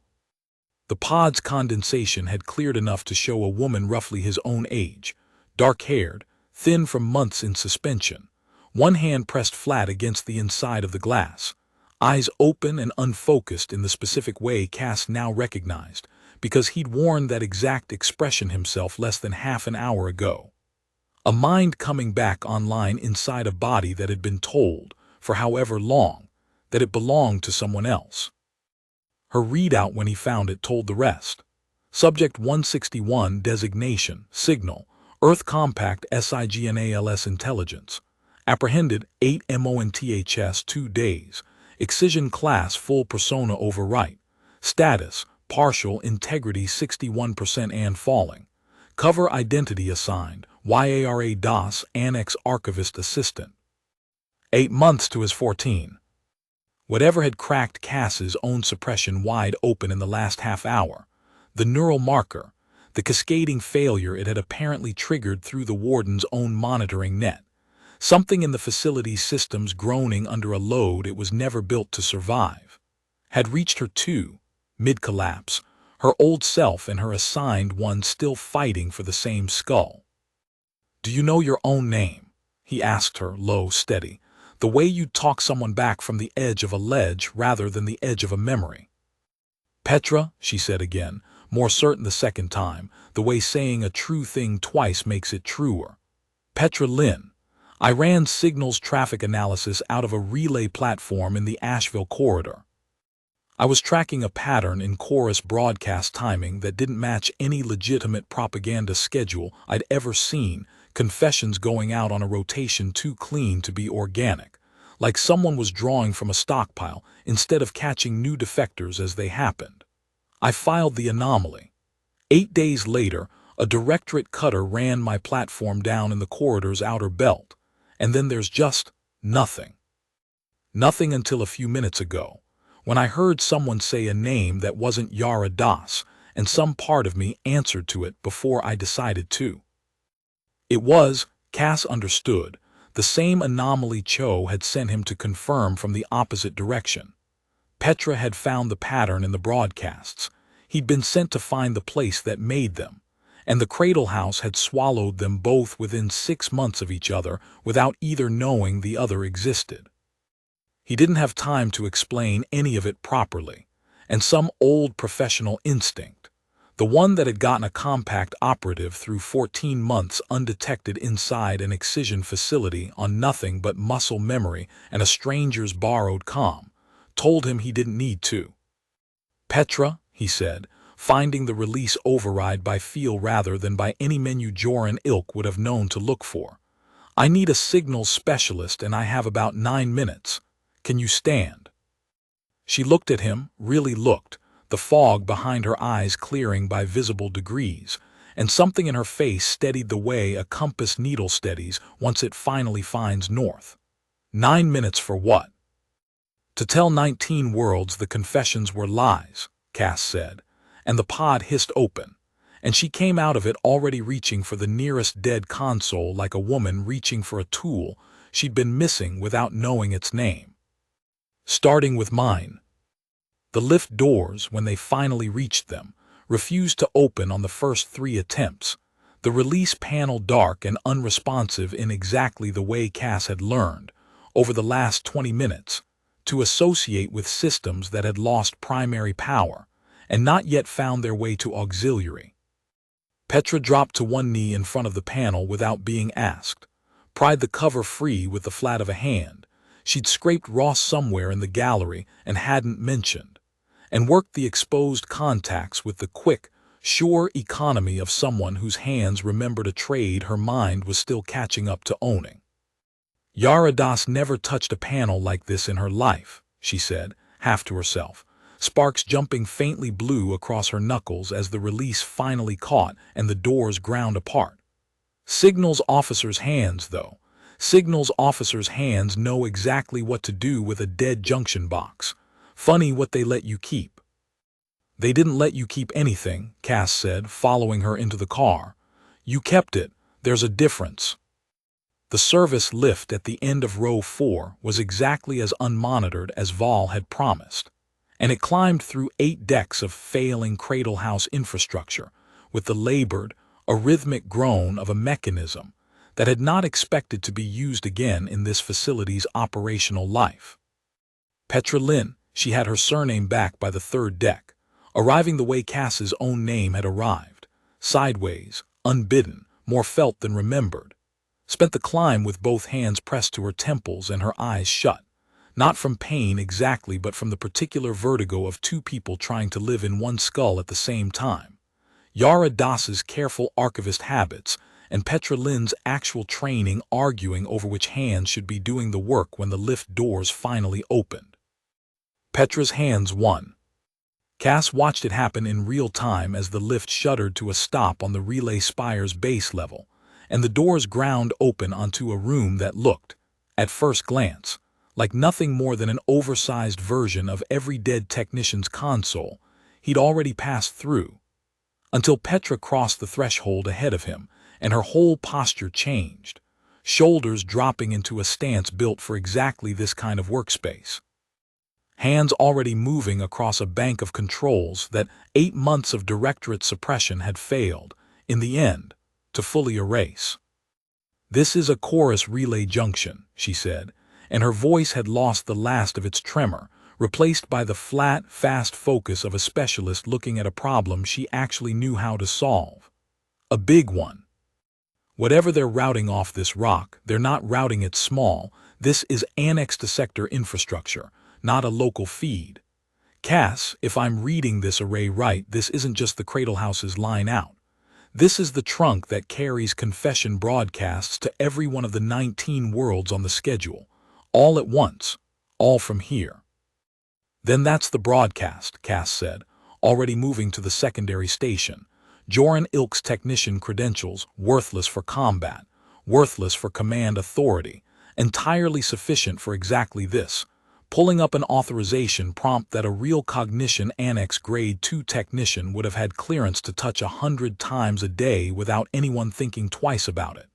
The pod's condensation had cleared enough to show a woman roughly his own age, dark-haired, thin from months in suspension, one hand pressed flat against the inside of the glass, eyes open and unfocused in the specific way Cass now recognized, because he'd worn that exact expression himself less than half an hour ago. A mind coming back online inside a body that had been told, for however long, that it belonged to someone else. Her readout when he found it told the rest. Subject 161, designation, signal, Earth Compact SIGNALS intelligence. Apprehended 8 MONTHS 2 days. Excision class full persona overwrite. Status, partial integrity 61% and falling. Cover identity assigned, YARA DOS Annex Archivist Assistant. 8 months to his 14. Whatever had cracked Cass's own suppression wide open in the last half hour, the neural marker, the cascading failure it had apparently triggered through the warden's own monitoring net, something in the facility's systems groaning under a load it was never built to survive, had reached her too, mid-collapse, her old self and her assigned one still fighting for the same skull. "Do you know your own name?" he asked her, low, steady, the way you'd talk someone back from the edge of a ledge rather than the edge of a memory. "Petra," she said again, more certain the second time, the way saying a true thing twice makes it truer. "Petra Lynn. I ran signals traffic analysis out of a relay platform in the Asheville corridor. I was tracking a pattern in chorus broadcast timing that didn't match any legitimate propaganda schedule I'd ever seen, confessions going out on a rotation too clean to be organic, like someone was drawing from a stockpile instead of catching new defectors as they happened. I filed the anomaly. 8 days later, a directorate cutter ran my platform down in the corridor's outer belt, And then there's just nothing. Nothing until a few minutes ago, when I heard someone say a name that wasn't Yara Das, and some part of me answered to it before I decided to. It was, Cass understood, the same anomaly Cho had sent him to confirm from the opposite direction. Petra had found the pattern in the broadcasts. He'd been sent to find the place that made them, and the Cradle House had swallowed them both within 6 months of each other without either knowing the other existed. He didn't have time to explain any of it properly, and some old professional instinct, the one that had gotten a compact operative through 14 months undetected inside an excision facility on nothing but muscle memory and a stranger's borrowed comm, told him he didn't need to. "Petra," he said, finding the release override by feel rather than by any menu Joran Ilk would have known to look for. "I need a signals specialist and I have about 9 minutes. Can you stand?" She looked at him, really looked, the fog behind her eyes clearing by visible degrees, and something in her face steadied the way a compass needle steadies once it finally finds north. 9 minutes for what? To tell 19 worlds the confessions were lies, Cass said, and the pod hissed open, and she came out of it already reaching for the nearest dead console like a woman reaching for a tool she'd been missing without knowing its name. Starting with mine. The lift doors, when they finally reached them, refused to open on the first 3 attempts, the release panel dark and unresponsive in exactly the way Cass had learned, over the last 20 minutes, to associate with systems that had lost primary power and not yet found their way to auxiliary. Petra dropped to one knee in front of the panel without being asked, pried the cover free with the flat of a hand. She'd scraped Ross somewhere in the gallery and hadn't mentioned, and worked the exposed contacts with the quick, sure economy of someone whose hands remembered a trade her mind was still catching up to owning. Yara Das never touched a panel like this in her life, she said, half to herself, sparks jumping faintly blue across her knuckles as the release finally caught and the doors ground apart. Signals officers' hands, though. Signals officers' hands know exactly what to do with a dead junction box. Funny what they let you keep. They didn't let you keep anything, Cass said, following her into the car. You kept it. There's a difference. The service lift at the end of row 4 was exactly as unmonitored as Vol had promised, and it climbed through 8 decks of failing Cradle House infrastructure with the labored, arrhythmic groan of a mechanism that had not expected to be used again in this facility's operational life. Petra Lynn, she had her surname back by the 3rd deck, arriving the way Cass's own name had arrived, sideways, unbidden, more felt than remembered. Spent the climb with both hands pressed to her temples and her eyes shut, not from pain exactly but from the particular vertigo of 2 people trying to live in one skull at the same time. Yara Das's careful archivist habits and Petra Lynn's actual training arguing over which hands should be doing the work when the lift doors finally opened. Petra's hands won. Cass watched it happen in real time as the lift shuddered to a stop on the relay spire's base level, and the doors ground open onto a room that looked, at first glance, like nothing more than an oversized version of every dead technician's console he'd already passed through, until Petra crossed the threshold ahead of him and her whole posture changed, shoulders dropping into a stance built for exactly this kind of workspace. Hands already moving across a bank of controls that 8 months of directorate suppression had failed, in the end, to fully erase. "This is a chorus relay junction," she said, and her voice had lost the last of its tremor, replaced by the flat, fast focus of a specialist looking at a problem she actually knew how to solve. A big one. Whatever they're routing off this rock, they're not routing it small. This is annexed to sector infrastructure, not a local feed. Cass, if I'm reading this array right, this isn't just the Cradle House's line out. This is the trunk that carries confession broadcasts to every one of the 19 worlds on the schedule, all at once, all from here. "Then that's the broadcast," Cass said, already moving to the secondary station. Joran Ilk's technician credentials, worthless for combat, worthless for command authority, entirely sufficient for exactly this, pulling up an authorization prompt that a real Cognition Annex Grade 2 technician would have had clearance to touch 100 times a day without anyone thinking twice about it.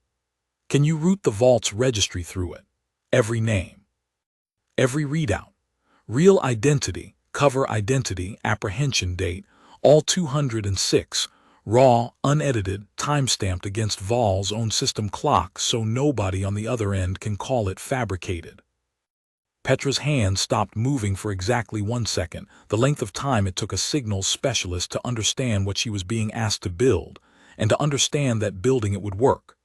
Can you route the vault's registry through it? Every name. Every readout. Real identity, cover identity, apprehension date, all 206, raw, unedited, timestamped against Vol's own system clock so nobody on the other end can call it fabricated. Petra's hand stopped moving for exactly 1 second, the length of time it took a signals specialist to understand what she was being asked to build, and to understand that building it would work.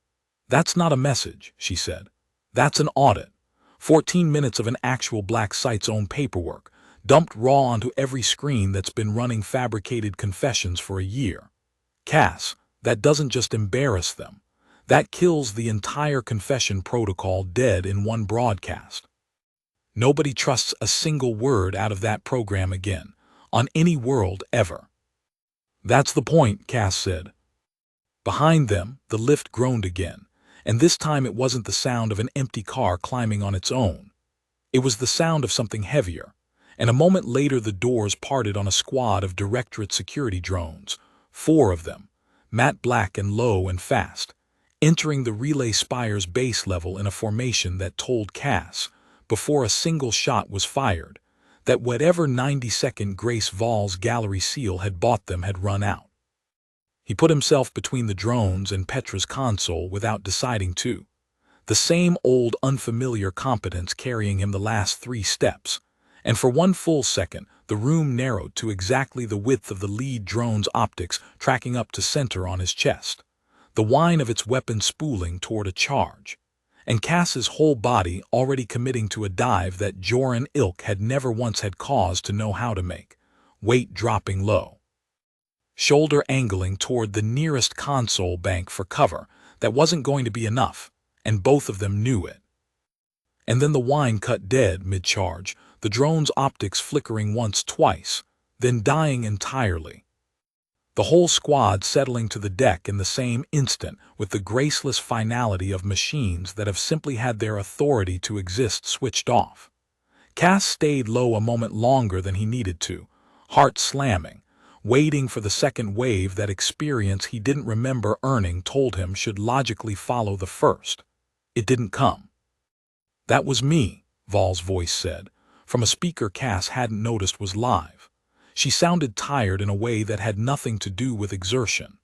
"That's not a message," she said. "That's an audit. 14 minutes of an actual black site's own paperwork, dumped raw onto every screen that's been running fabricated confessions for a year. Cass, that doesn't just embarrass them. That kills the entire confession protocol dead in one broadcast. Nobody trusts a single word out of that program again, on any world ever." "That's the point," Cass said. Behind them, the lift groaned again, and this time it wasn't the sound of an empty car climbing on its own. It was the sound of something heavier, and a moment later the doors parted on a squad of Directorate security drones, 4 of them, matte black and low and fast, entering the relay spire's base level in a formation that told Cass, before a single shot was fired, that whatever 90-second grace Vol's gallery seal had bought them had run out. He put himself between the drones and Petra's console without deciding to. The same old unfamiliar competence carrying him the last 3 steps, and for 1 full second the room narrowed to exactly the width of the lead drone's optics tracking up to center on his chest, the whine of its weapon spooling toward a charge, and Cass's whole body already committing to a dive that Joran Ilk had never once had cause to know how to make, weight dropping low. Shoulder angling toward the nearest console bank for cover that wasn't going to be enough, and both of them knew it. And then the whine cut dead mid-charge, the drone's optics flickering once, twice, then dying entirely. The whole squad settling to the deck in the same instant with the graceless finality of machines that have simply had their authority to exist switched off. Cass stayed low a moment longer than he needed to, heart slamming, waiting for the second wave that experience he didn't remember earning told him should logically follow the first. It didn't come. "That was me," Vol's voice said, from a speaker Cass hadn't noticed was live. She sounded tired in a way that had nothing to do with exertion.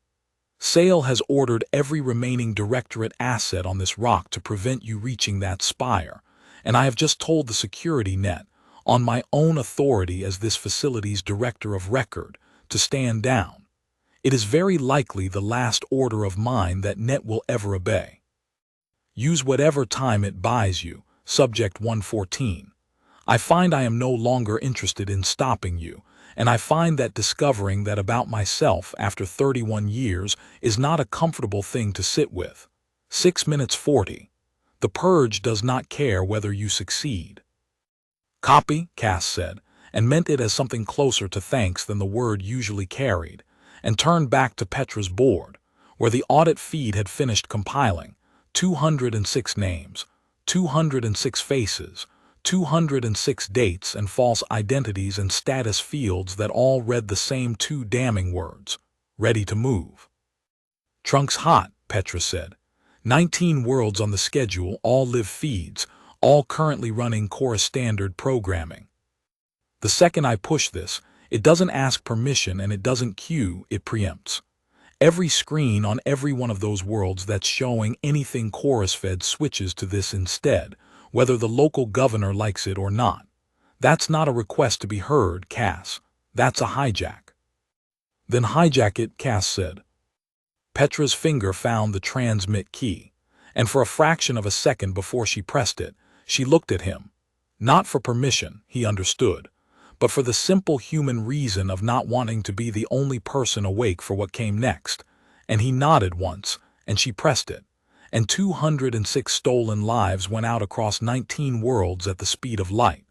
"Sale has ordered every remaining Directorate asset on this rock to prevent you reaching that spire, and I have just told the security net, on my own authority as this facility's Director of Record, to stand down. It is very likely the last order of mine that net will ever obey. Use whatever time it buys you, Subject 114. I find I am no longer interested in stopping you, and I find that discovering that about myself after 31 years is not a comfortable thing to sit with. 6 minutes 40. The purge does not care whether you succeed." "Copy," Cass said, and meant it as something closer to thanks than the word usually carried, and turned back to Petra's board, where the audit feed had finished compiling. 206 names, 206 faces, 206 dates and false identities and status fields that all read the same 2 damning words: ready to move. "Trunk's hot," Petra said. 19 worlds on the schedule, all live feeds, all currently running Core Standard programming. The second I push this, it doesn't ask permission and it doesn't queue, it preempts. Every screen on every one of those worlds that's showing anything chorus-fed switches to this instead, whether the local governor likes it or not. That's not a request to be heard, Cass. That's a hijack." "Then hijack it," Cass said. Petra's finger found the transmit key, and for a fraction of a second before she pressed it, she looked at him. Not for permission, he understood, but for the simple human reason of not wanting to be the only person awake for what came next, and he nodded once, and she pressed it, and 206 stolen lives went out across 19 worlds at the speed of light.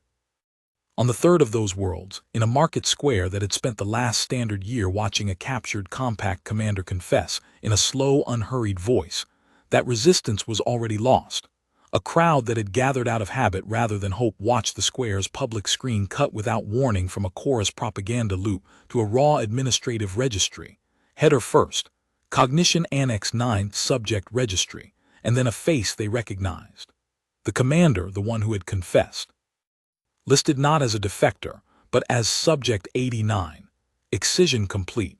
On the third of those worlds, in a market square that had spent the last standard year watching a captured compact commander confess, in a slow, unhurried voice, that resistance was already lost. A crowd that had gathered out of habit rather than hope watched the square's public screen cut without warning from a chorus propaganda loop to a raw administrative registry. Header first, Cognition Annex 9 Subject Registry, and then a face they recognized. The commander, the one who had confessed. Listed not as a defector, but as Subject 89. Excision complete.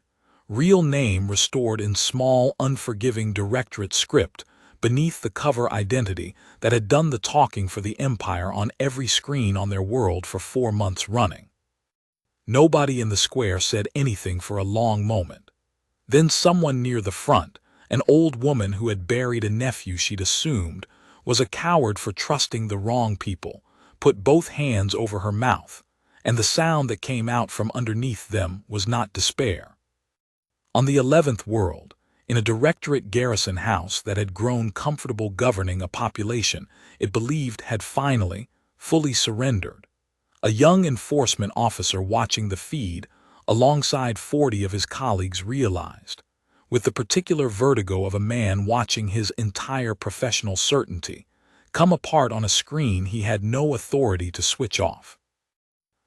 Real name restored in small, unforgiving directorate script beneath the cover identity that had done the talking for the Empire on every screen on their world for 4 months running. Nobody in the square said anything for a long moment. Then someone near the front, an old woman who had buried a nephew she'd assumed was a coward for trusting the wrong people, put both hands over her mouth, and the sound that came out from underneath them was not despair. On the 11th world, in a directorate garrison house that had grown comfortable governing a population it believed had finally, fully surrendered, a young enforcement officer watching the feed alongside 40 of his colleagues realized, with the particular vertigo of a man watching his entire professional certainty come apart on a screen he had no authority to switch off,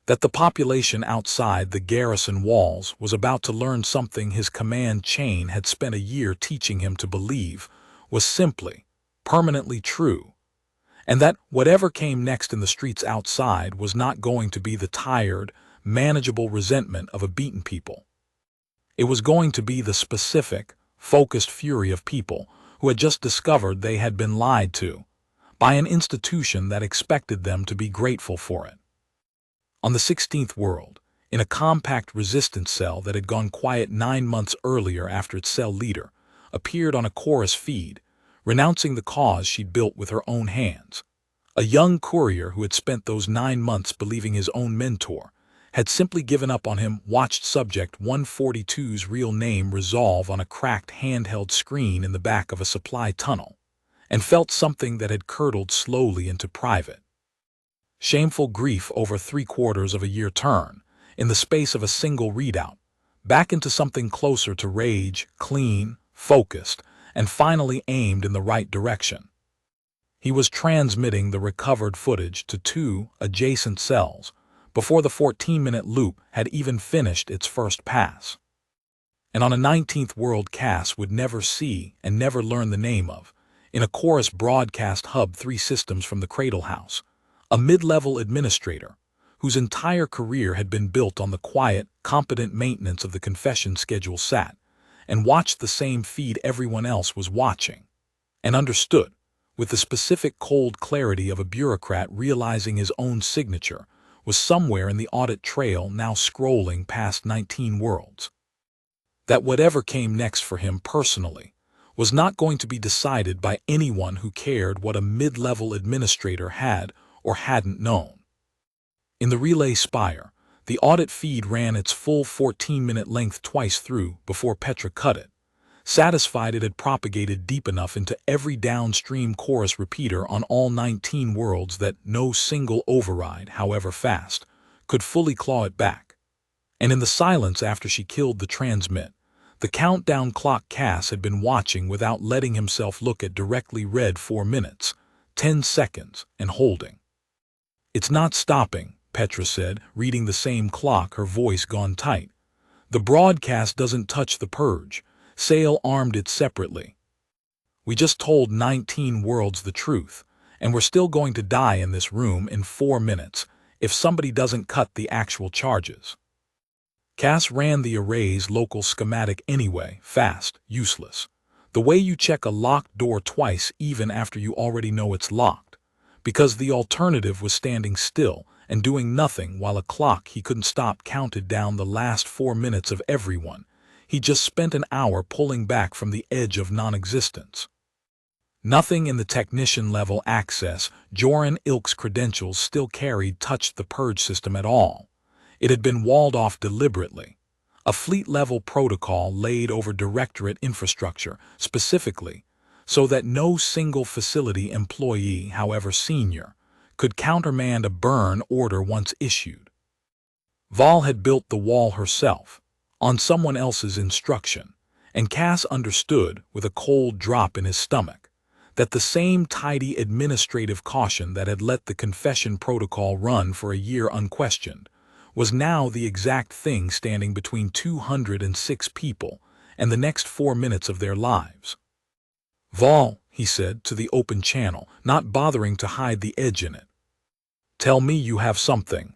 that the population outside the garrison walls was about to learn something his command chain had spent a year teaching him to believe was simply, permanently true, and that whatever came next in the streets outside was not going to be the tired, manageable resentment of a beaten people. It was going to be the specific, focused fury of people who had just discovered they had been lied to by an institution that expected them to be grateful for it. On the 16th world, in a compact resistance cell that had gone quiet 9 months earlier after its cell leader appeared on a chorus feed, renouncing the cause she'd built with her own hands, a young courier who had spent those 9 months believing his own mentor had simply given up on him watched Subject 142's real name resolve on a cracked handheld screen in the back of a supply tunnel, and felt something that had curdled slowly into private, shameful grief over 3/4 of a year turn, in the space of a single readout, back into something closer to rage, clean, focused, and finally aimed in the right direction. He was transmitting the recovered footage to 2 adjacent cells before the 14-minute loop had even finished its first pass. And on a 19th world Cass would never see and never learn the name of, in a chorus broadcast hub 3 systems from the Cradle House, a mid-level administrator whose entire career had been built on the quiet, competent maintenance of the confession schedule sat and watched the same feed everyone else was watching, and understood, with the specific cold clarity of a bureaucrat realizing his own signature was somewhere in the audit trail now scrolling past 19 worlds, that whatever came next for him personally was not going to be decided by anyone who cared what a mid-level administrator had or hadn't known. In the relay spire, the audit feed ran its full 14-minute length twice through before Petra cut it, satisfied it had propagated deep enough into every downstream chorus repeater on all 19 worlds that no single override, however fast, could fully claw it back. And in the silence after she killed the transmit, the countdown clock Cass had been watching without letting himself look at directly read 4 minutes, 10 seconds, and holding. "It's not stopping," Petra said, reading the same clock, her voice gone tight. "The broadcast doesn't touch the purge. Sale armed it separately. We just told 19 worlds the truth, and we're still going to die in this room in 4 minutes if somebody doesn't cut the actual charges." Cass ran the array's local schematic anyway, fast, useless. The way you check a locked door twice even after you already know it's locked, because the alternative was standing still and doing nothing while a clock he couldn't stop counted down the last 4 minutes of everyone. He just spent an hour pulling back from the edge of non-existence. Nothing in the technician-level access Joran Ilk's credentials still carried touched the purge system at all. It had been walled off deliberately, a fleet-level protocol laid over directorate infrastructure specifically, so that no single facility employee, however senior, could countermand a burn order once issued. Val had built the wall herself, on someone else's instruction, and Cass understood, with a cold drop in his stomach, that the same tidy administrative caution that had let the confession protocol run for a year unquestioned was now the exact thing standing between 206 people and the next 4 minutes of their lives. "Vol," he said to the open channel, not bothering to hide the edge in it. "Tell me you have something."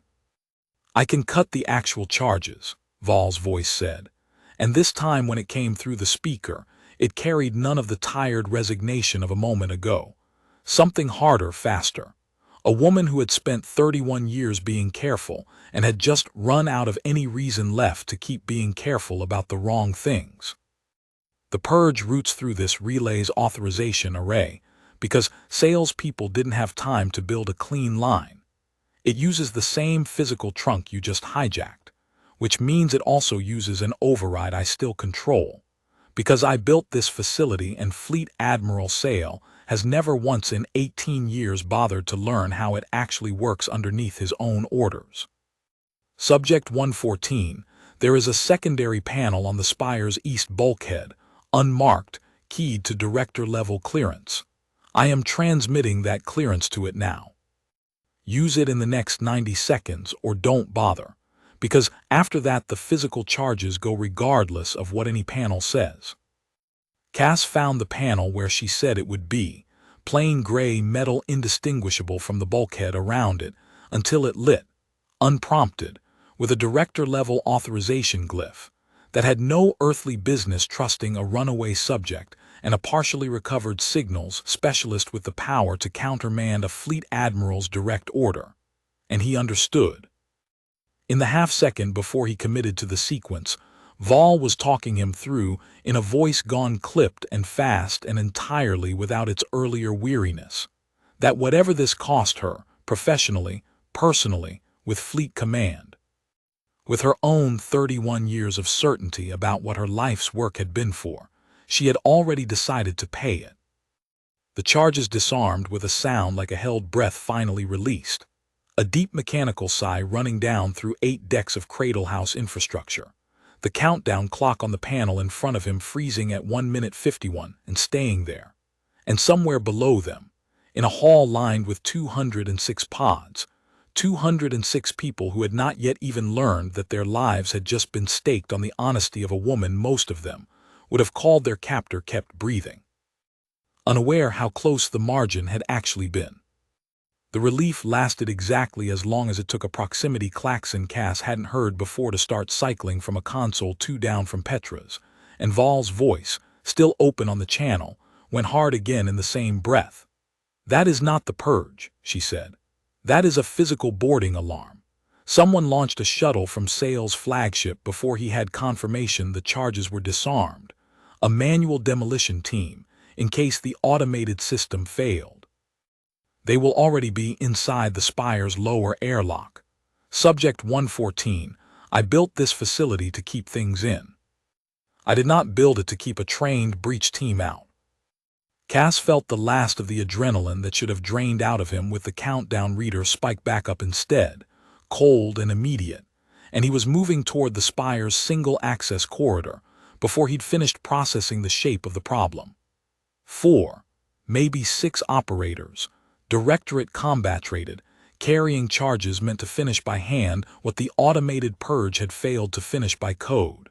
"I can cut the actual charges," Vol's voice said, and this time when it came through the speaker, it carried none of the tired resignation of a moment ago. Something harder, faster. A woman who had spent 31 years being careful and had just run out of any reason left to keep being careful about the wrong things. The purge routes through this relay's authorization array because salespeople didn't have time to build a clean line. It uses the same physical trunk you just hijacked, which means it also uses an override I still control. Because I built this facility and Fleet Admiral Sale has never once in 18 years bothered to learn how it actually works underneath his own orders. Subject 114, there is a secondary panel on the spire's east bulkhead, unmarked, keyed to director-level clearance. I am transmitting that clearance to it now. Use it in the next 90 seconds or don't bother, because after that the physical charges go regardless of what any panel says. Cass found the panel where she said it would be, plain gray metal indistinguishable from the bulkhead around it, until it lit, unprompted, with a director-level authorization glyph that had no earthly business trusting a runaway subject and a partially recovered signals specialist with the power to countermand a fleet admiral's direct order. And he understood. In the half-second before he committed to the sequence, Vol was talking him through in a voice gone clipped and fast and entirely without its earlier weariness, that whatever this cost her, professionally, personally, with Fleet Command, with her own 31 years of certainty about what her life's work had been for, she had already decided to pay it. The charges disarmed with a sound like a held breath finally released, a deep mechanical sigh running down through 8 decks of Cradle House infrastructure, the countdown clock on the panel in front of him freezing at 1:51 and staying there, and somewhere below them, in a hall lined with 206 pods, 206 people who had not yet even learned that their lives had just been staked on the honesty of a woman most of them would have called their captor kept breathing, unaware how close the margin had actually been. The relief lasted exactly as long as it took a proximity klaxon Cass hadn't heard before to start cycling from a console 2 down from Petra's, and Vol's voice, still open on the channel, went hard again in the same breath. "That is not the purge," she said. "That is a physical boarding alarm. Someone launched a shuttle from Sale's flagship before he had confirmation the charges were disarmed, a manual demolition team, in case the automated system failed. They will already be inside the spire's lower airlock. Subject 114, I built this facility to keep things in. I did not build it to keep a trained breach team out." Cass felt the last of the adrenaline that should have drained out of him with the countdown reader spike back up instead, cold and immediate, and he was moving toward the spire's single-access corridor before he'd finished processing the shape of the problem. 4, maybe 6 operators, Directorate combat-rated, carrying charges meant to finish by hand what the automated purge had failed to finish by code.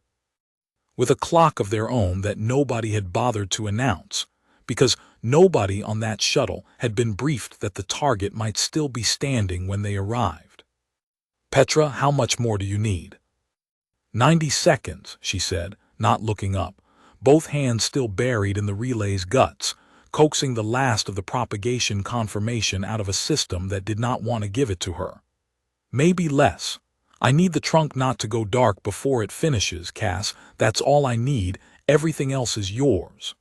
With a clock of their own that nobody had bothered to announce, because nobody on that shuttle had been briefed that the target might still be standing when they arrived. "Petra, how much more do you need?" 90 seconds, she said, not looking up, both hands still buried in the relay's guts, coaxing the last of the propagation confirmation out of a system that did not want to give it to her. "Maybe less. I need the trunk not to go dark before it finishes, Cass. That's all I need. Everything else is yours."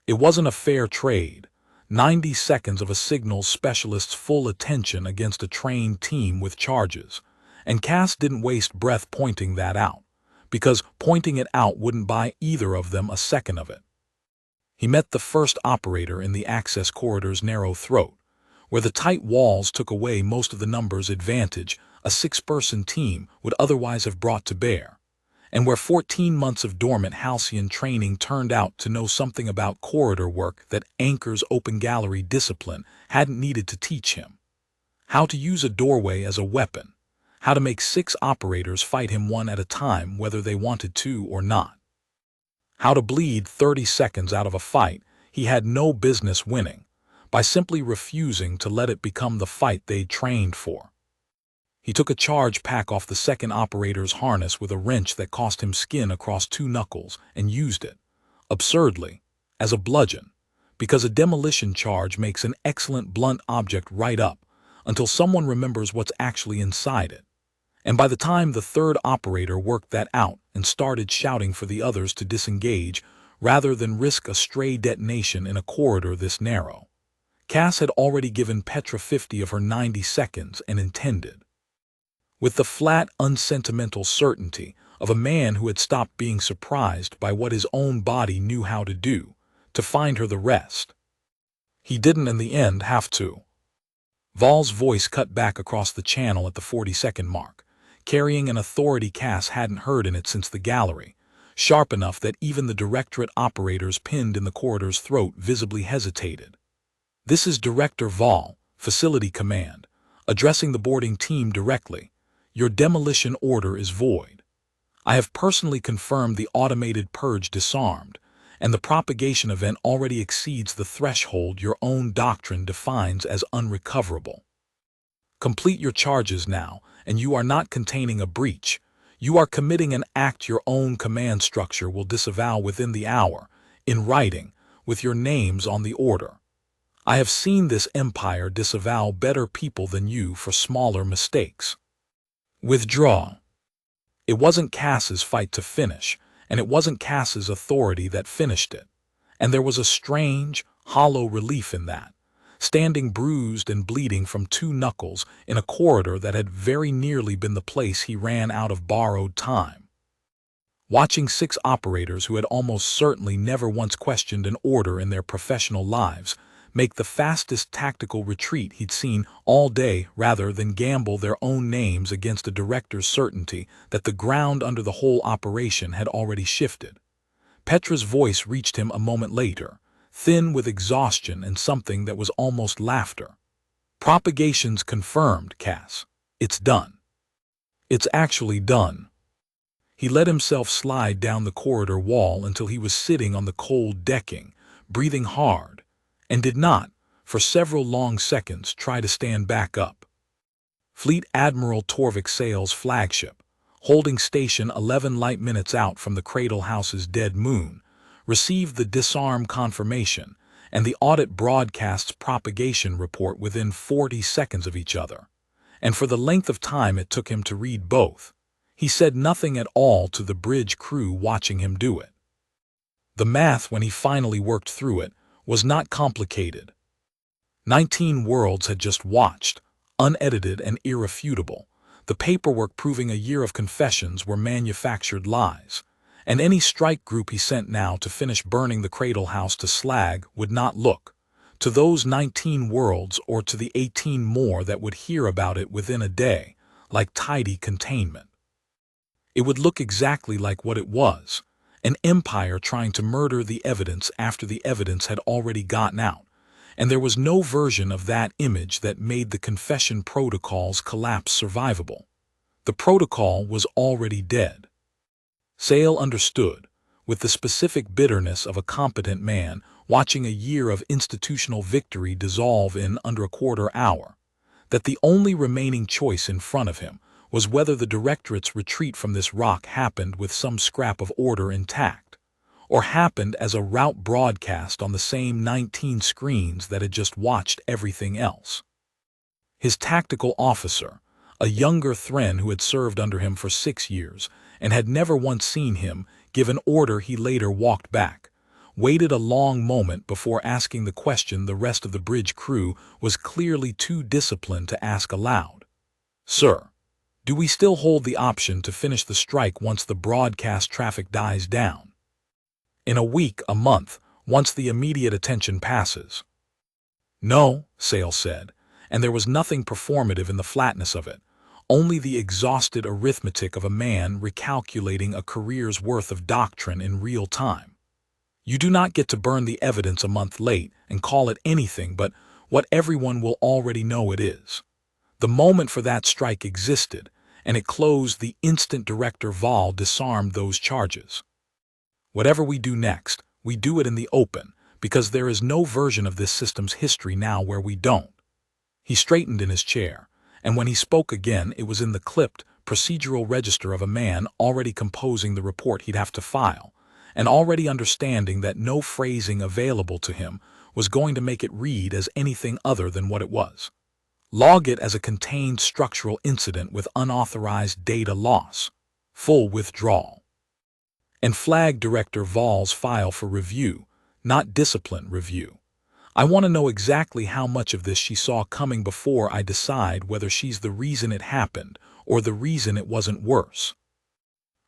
It wasn't a fair trade. 90 seconds of a signals specialist's full attention against a trained team with charges, and Cass didn't waste breath pointing that out, because pointing it out wouldn't buy either of them a second of it. He met the first operator in the access corridor's narrow throat, where the tight walls took away most of the numbers advantage a 6-person team would otherwise have brought to bear, and where 14 months of dormant halcyon training turned out to know something about corridor work that Anchor's open gallery discipline hadn't needed to teach him. How to use a doorway as a weapon. How to make 6 operators fight him one at a time whether they wanted to or not. How to bleed 30 seconds out of a fight he had no business winning, by simply refusing to let it become the fight they'd trained for. He took a charge pack off the second operator's harness with a wrench that cost him skin across 2 knuckles and used it, absurdly, as a bludgeon, because a demolition charge makes an excellent blunt object right up until someone remembers what's actually inside it. And by the time the third operator worked that out and started shouting for the others to disengage rather than risk a stray detonation in a corridor this narrow, Cass had already given Petra 50 of her 90 seconds and intended, with the flat, unsentimental certainty of a man who had stopped being surprised by what his own body knew how to do, to find her the rest. He didn't in the end have to. Val's voice cut back across the channel at the 40-second mark, carrying an authority Cass hadn't heard in it since the gallery, sharp enough that even the directorate operators pinned in the corridor's throat visibly hesitated. "This is Director Val, Facility Command, addressing the boarding team directly. Your demolition order is void. I have personally confirmed the automated purge disarmed, and the propagation event already exceeds the threshold your own doctrine defines as unrecoverable. Complete your charges now, and you are not containing a breach. You are committing an act your own command structure will disavow within the hour, in writing, with your names on the order. I have seen this empire disavow better people than you for smaller mistakes. Withdraw." It wasn't Cass's fight to finish, and it wasn't Cass's authority that finished it. And there was a strange, hollow relief in that, standing bruised and bleeding from 2 knuckles in a corridor that had very nearly been the place he ran out of borrowed time. Watching 6 operators who had almost certainly never once questioned an order in their professional lives make the fastest tactical retreat he'd seen all day rather than gamble their own names against a director's certainty that the ground under the whole operation had already shifted. Petra's voice reached him a moment later, thin with exhaustion and something that was almost laughter. "Propagation's confirmed, Cass. It's done. It's actually done." He let himself slide down the corridor wall until he was sitting on the cold decking, breathing hard, and did not, for several long seconds, try to stand back up. Fleet Admiral Torvik Sale's flagship, holding station 11 light minutes out from the Cradle House's dead moon, received the disarm confirmation and the audit broadcast's propagation report within 40 seconds of each other, and for the length of time it took him to read both, he said nothing at all to the bridge crew watching him do it. The math, when he finally worked through it, was not complicated. 19 worlds had just watched, unedited and irrefutable, the paperwork proving a year of confessions were manufactured lies, and any strike group he sent now to finish burning the Cradle House to slag would not look to those 19 worlds or to the 18 more that would hear about it within a day, like tidy containment. It would look exactly like what it was, an empire trying to murder the evidence after the evidence had already gotten out, and there was no version of that image that made the confession protocol's collapse survivable. The protocol was already dead. Sale understood, with the specific bitterness of a competent man watching a year of institutional victory dissolve in under a quarter hour, that the only remaining choice in front of him was whether the directorate's retreat from this rock happened with some scrap of order intact, or happened as a route broadcast on the same 19 screens that had just watched everything else. His tactical officer, a younger Thren who had served under him for 6 years and had never once seen him give an order he later walked back, waited a long moment before asking the question the rest of the bridge crew was clearly too disciplined to ask aloud. "Sir, do we still hold the option to finish the strike once the broadcast traffic dies down? In a week, a month, once the immediate attention passes?" "No," Sale said, and there was nothing performative in the flatness of it, only the exhausted arithmetic of a man recalculating a career's worth of doctrine in real time. You do not get to burn the evidence a month late and call it anything but what everyone will already know it is. The moment for that strike existed, and it closed the instant Director Val disarmed those charges. Whatever we do next, we do it in the open, because there is no version of this system's history now where we don't. He straightened in his chair, and when he spoke again, it was in the clipped, procedural register of a man already composing the report he'd have to file, and already understanding that no phrasing available to him was going to make it read as anything other than what it was. Log it as a contained structural incident with unauthorized data loss, full withdrawal. And flag Director Val's file for review, not discipline review. I want to know exactly how much of this she saw coming before I decide whether she's the reason it happened or the reason it wasn't worse.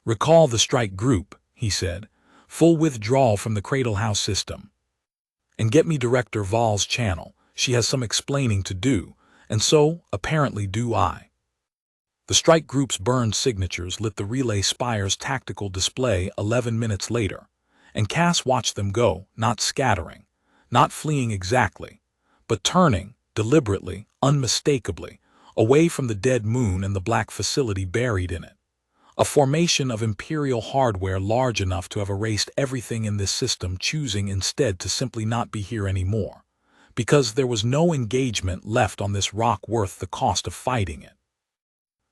Recall the strike group, he said. Full withdrawal from the Cradle House system. And get me Director Val's channel. She has some explaining to do, and so, apparently, do I. The strike group's burned signatures lit the relay spire's tactical display 11 minutes later, and Cass watched them go, not scattering, not fleeing exactly, but turning, deliberately, unmistakably, away from the dead moon and the black facility buried in it. A formation of Imperial hardware large enough to have erased everything in this system, choosing instead to simply not be here anymore, because there was no engagement left on this rock worth the cost of fighting it.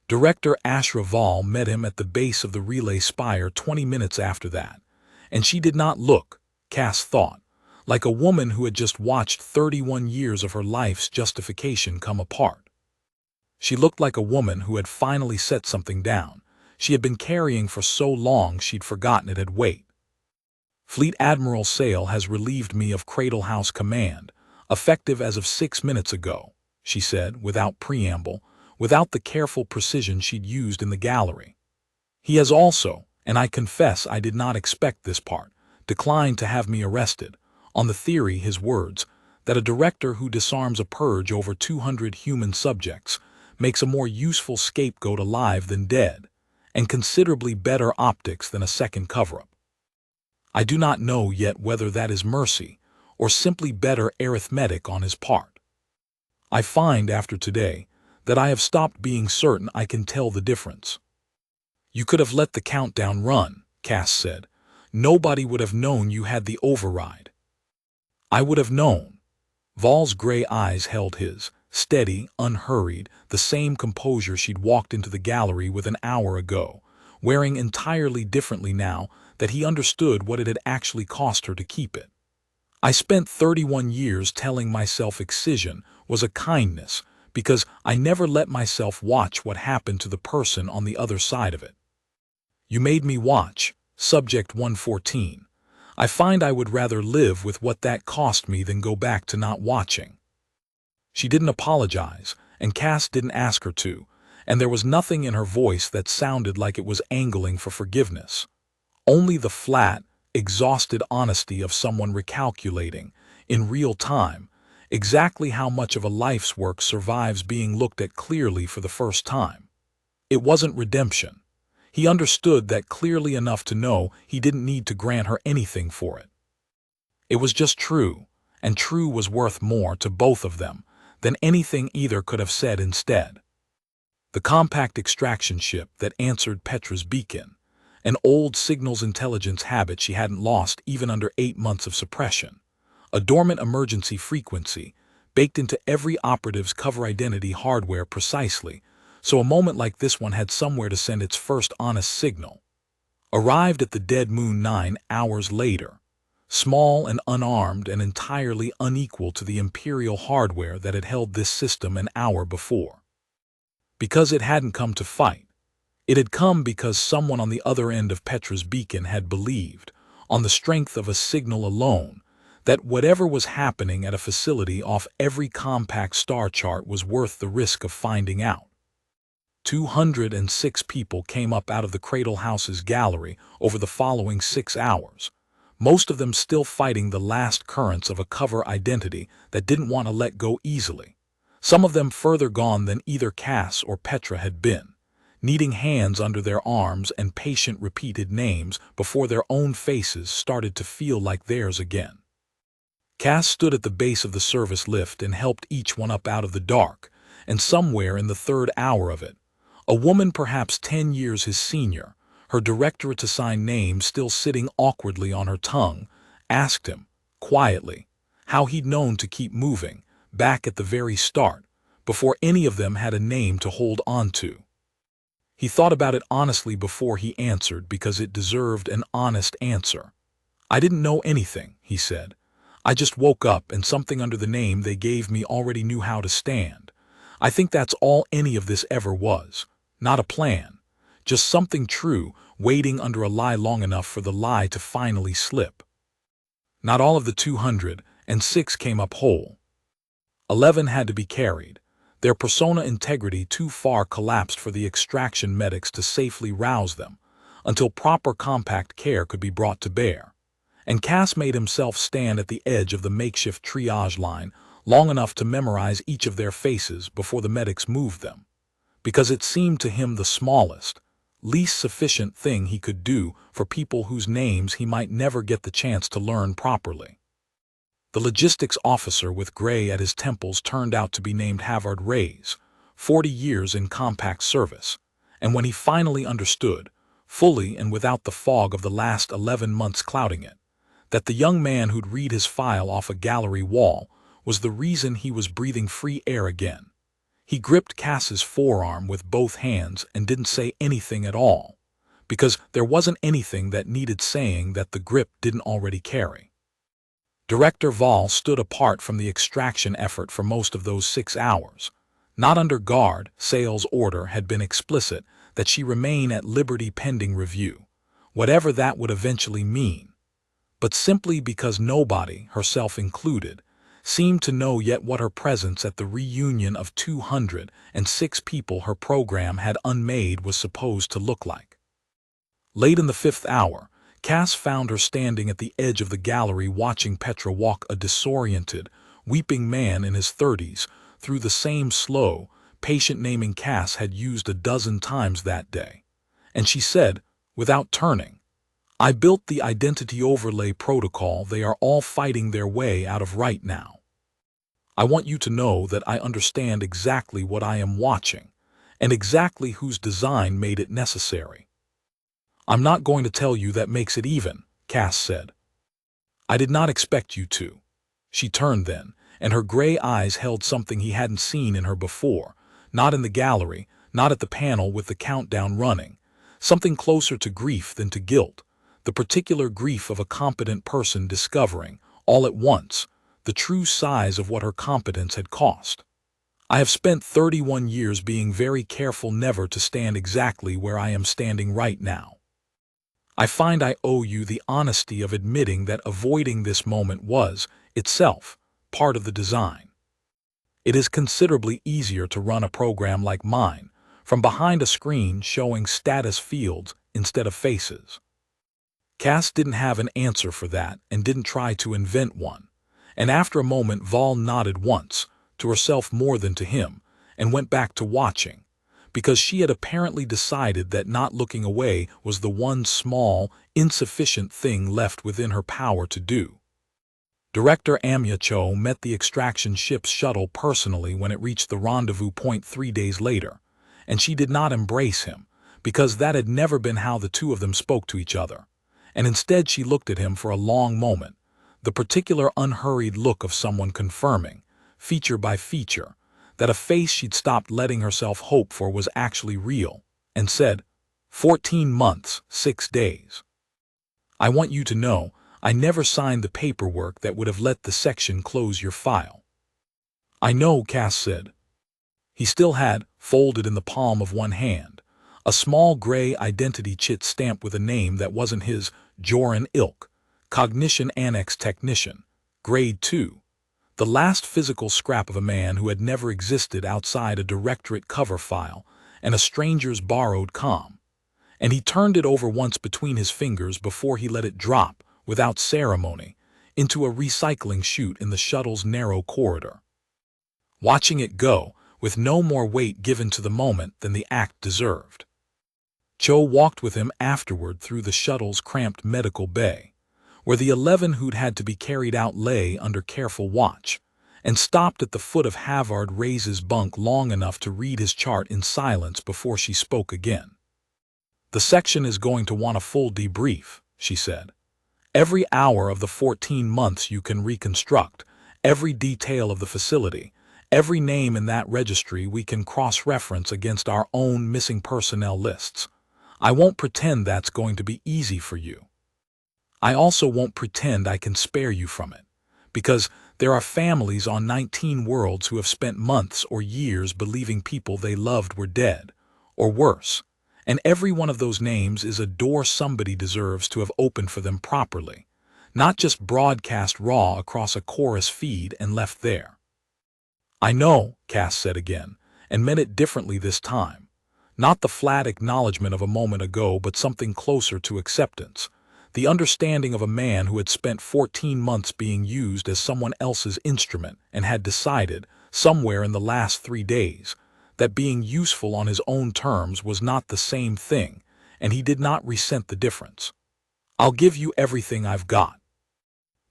Director Ashra Val met him at the base of the relay spire 20 minutes after that, and she did not look, Cass thought, like a woman who had just watched 31 years of her life's justification come apart. She looked like a woman who had finally set something down she had been carrying for so long she'd forgotten it had weight. Fleet Admiral Sale has relieved me of Cradle House command, effective as of 6 minutes ago, she said, without preamble, without the careful precision she'd used in the gallery. He has also, and I confess I did not expect this part, declined to have me arrested, on the theory, his words, that a director who disarms a purge over 200 human subjects makes a more useful scapegoat alive than dead, and considerably better optics than a second cover-up. I do not know yet whether that is mercy or simply better arithmetic on his part. I find after today that I have stopped being certain I can tell the difference. You could have let the countdown run, Cass said. Nobody would have known you had the override. I would have known. Val's gray eyes held his, steady, unhurried, the same composure she'd walked into the gallery with an hour ago, wearing entirely differently now that he understood what it had actually cost her to keep it. I spent 31 years telling myself excision was a kindness because I never let myself watch what happened to the person on the other side of it. You made me watch, Subject 114. I find I would rather live with what that cost me than go back to not watching. She didn't apologize, and Cass didn't ask her to, and there was nothing in her voice that sounded like it was angling for forgiveness. Only the flat, exhausted honesty of someone recalculating, in real time, exactly how much of a life's work survives being looked at clearly for the first time. It wasn't redemption. He understood that clearly enough to know he didn't need to grant her anything for it. It was just true, and true was worth more to both of them than anything either could have said instead. The compact extraction ship that answered Petra's beacon, an old signals intelligence habit she hadn't lost even under 8 months of suppression, a dormant emergency frequency baked into every operative's cover identity hardware precisely, so a moment like this one had somewhere to send its first honest signal. Arrived at the dead moon 9 hours later, small and unarmed and entirely unequal to the Imperial hardware that had held this system an hour before. Because it hadn't come to fight. It had come because someone on the other end of Petra's beacon had believed, on the strength of a signal alone, that whatever was happening at a facility off every compact star chart was worth the risk of finding out. 206 people came up out of the Cradle House's gallery over the following 6 hours, most of them still fighting the last currents of a cover identity that didn't want to let go easily, some of them further gone than either Cass or Petra had been, needing hands under their arms and patient repeated names before their own faces started to feel like theirs again. Cass stood at the base of the service lift and helped each one up out of the dark, and somewhere in the third hour of it, a woman perhaps 10 years his senior, her directorate-assigned name still sitting awkwardly on her tongue, asked him, quietly, how he'd known to keep moving, back at the very start, before any of them had a name to hold on to. He thought about it honestly before he answered because it deserved an honest answer. "I didn't know anything," he said. "I just woke up and something under the name they gave me already knew how to stand. I think that's all any of this ever was. Not a plan. Just something true, waiting under a lie long enough for the lie to finally slip." Not all of the 206 came up whole. 11 had to be carried, their persona integrity too far collapsed for the extraction medics to safely rouse them, until proper compact care could be brought to bear. And Cass made himself stand at the edge of the makeshift triage line long enough to memorize each of their faces before the medics moved them, because it seemed to him the smallest, least sufficient thing he could do for people whose names he might never get the chance to learn properly. The logistics officer with gray at his temples turned out to be named Havard Reyes, 40 years in compact service, and when he finally understood, fully and without the fog of the last 11 months clouding it, that the young man who'd read his file off a gallery wall was the reason he was breathing free air again, he gripped Cass's forearm with both hands and didn't say anything at all, because there wasn't anything that needed saying that the grip didn't already carry. Director Vall stood apart from the extraction effort for most of those 6 hours. Not under guard, Sale's order had been explicit that she remain at liberty pending review, whatever that would eventually mean, but simply because nobody, herself included, seemed to know yet what her presence at the reunion of 206 people her program had unmade was supposed to look like. Late in the 5th hour, Cass found her standing at the edge of the gallery watching Petra walk a disoriented, weeping man in his 30s through the same slow, patient naming Cass had used a dozen times that day. And she said, without turning, "I built the identity overlay protocol they are all fighting their way out of right now. I want you to know that I understand exactly what I am watching, and exactly whose design made it necessary." "I'm not going to tell you that makes it even," Cass said. "I did not expect you to." She turned then, and her gray eyes held something he hadn't seen in her before, not in the gallery, not at the panel with the countdown running, something closer to grief than to guilt, the particular grief of a competent person discovering, all at once, the true size of what her competence had cost. "I have spent 31 years being very careful never to stand exactly where I am standing right now. I find I owe you the honesty of admitting that avoiding this moment was, itself, part of the design. It is considerably easier to run a program like mine, from behind a screen showing status fields instead of faces." Cass didn't have an answer for that and didn't try to invent one, and after a moment Vall nodded once, to herself more than to him, and went back to watching, because she had apparently decided that not looking away was the one small, insufficient thing left within her power to do. Director Amya Cho met the extraction ship's shuttle personally when it reached the rendezvous point 3 days later, and she did not embrace him, because that had never been how the two of them spoke to each other, and instead she looked at him for a long moment, the particular unhurried look of someone confirming, feature by feature, that a face she'd stopped letting herself hope for was actually real, and said, 14 months, 6 days. "I want you to know, I never signed the paperwork that would have let the section close your file." "I know," Cass said. He still had, folded in the palm of one hand, a small gray identity chit stamp with a name that wasn't his, Joran Ilk, Cognition Annex Technician, Grade 2. The last physical scrap of a man who had never existed outside a directorate cover file and a stranger's borrowed comm, and he turned it over once between his fingers before he let it drop, without ceremony, into a recycling chute in the shuttle's narrow corridor. watching it go, with no more weight given to the moment than the act deserved. Cho walked with him afterward through the shuttle's cramped medical bay, where the 11 who'd had to be carried out lay under careful watch, and stopped at the foot of Havard Reyes's bunk long enough to read his chart in silence before she spoke again. "The section is going to want a full debrief," she said. "Every hour of the 14 months you can reconstruct, every detail of the facility, every name in that registry we can cross-reference against our own missing personnel lists. I won't pretend that's going to be easy for you. I also won't pretend I can spare you from it, because there are families on 19 worlds who have spent months or years believing people they loved were dead, or worse, and every one of those names is a door somebody deserves to have opened for them properly, not just broadcast raw across a chorus feed and left there." "I know," Cass said again, and meant it differently this time. Not the flat acknowledgement of a moment ago, but something closer to acceptance. The understanding of a man who had spent 14 months being used as someone else's instrument and had decided, somewhere in the last 3 days, that being useful on his own terms was not the same thing, and he did not resent the difference. "I'll give you everything I've got.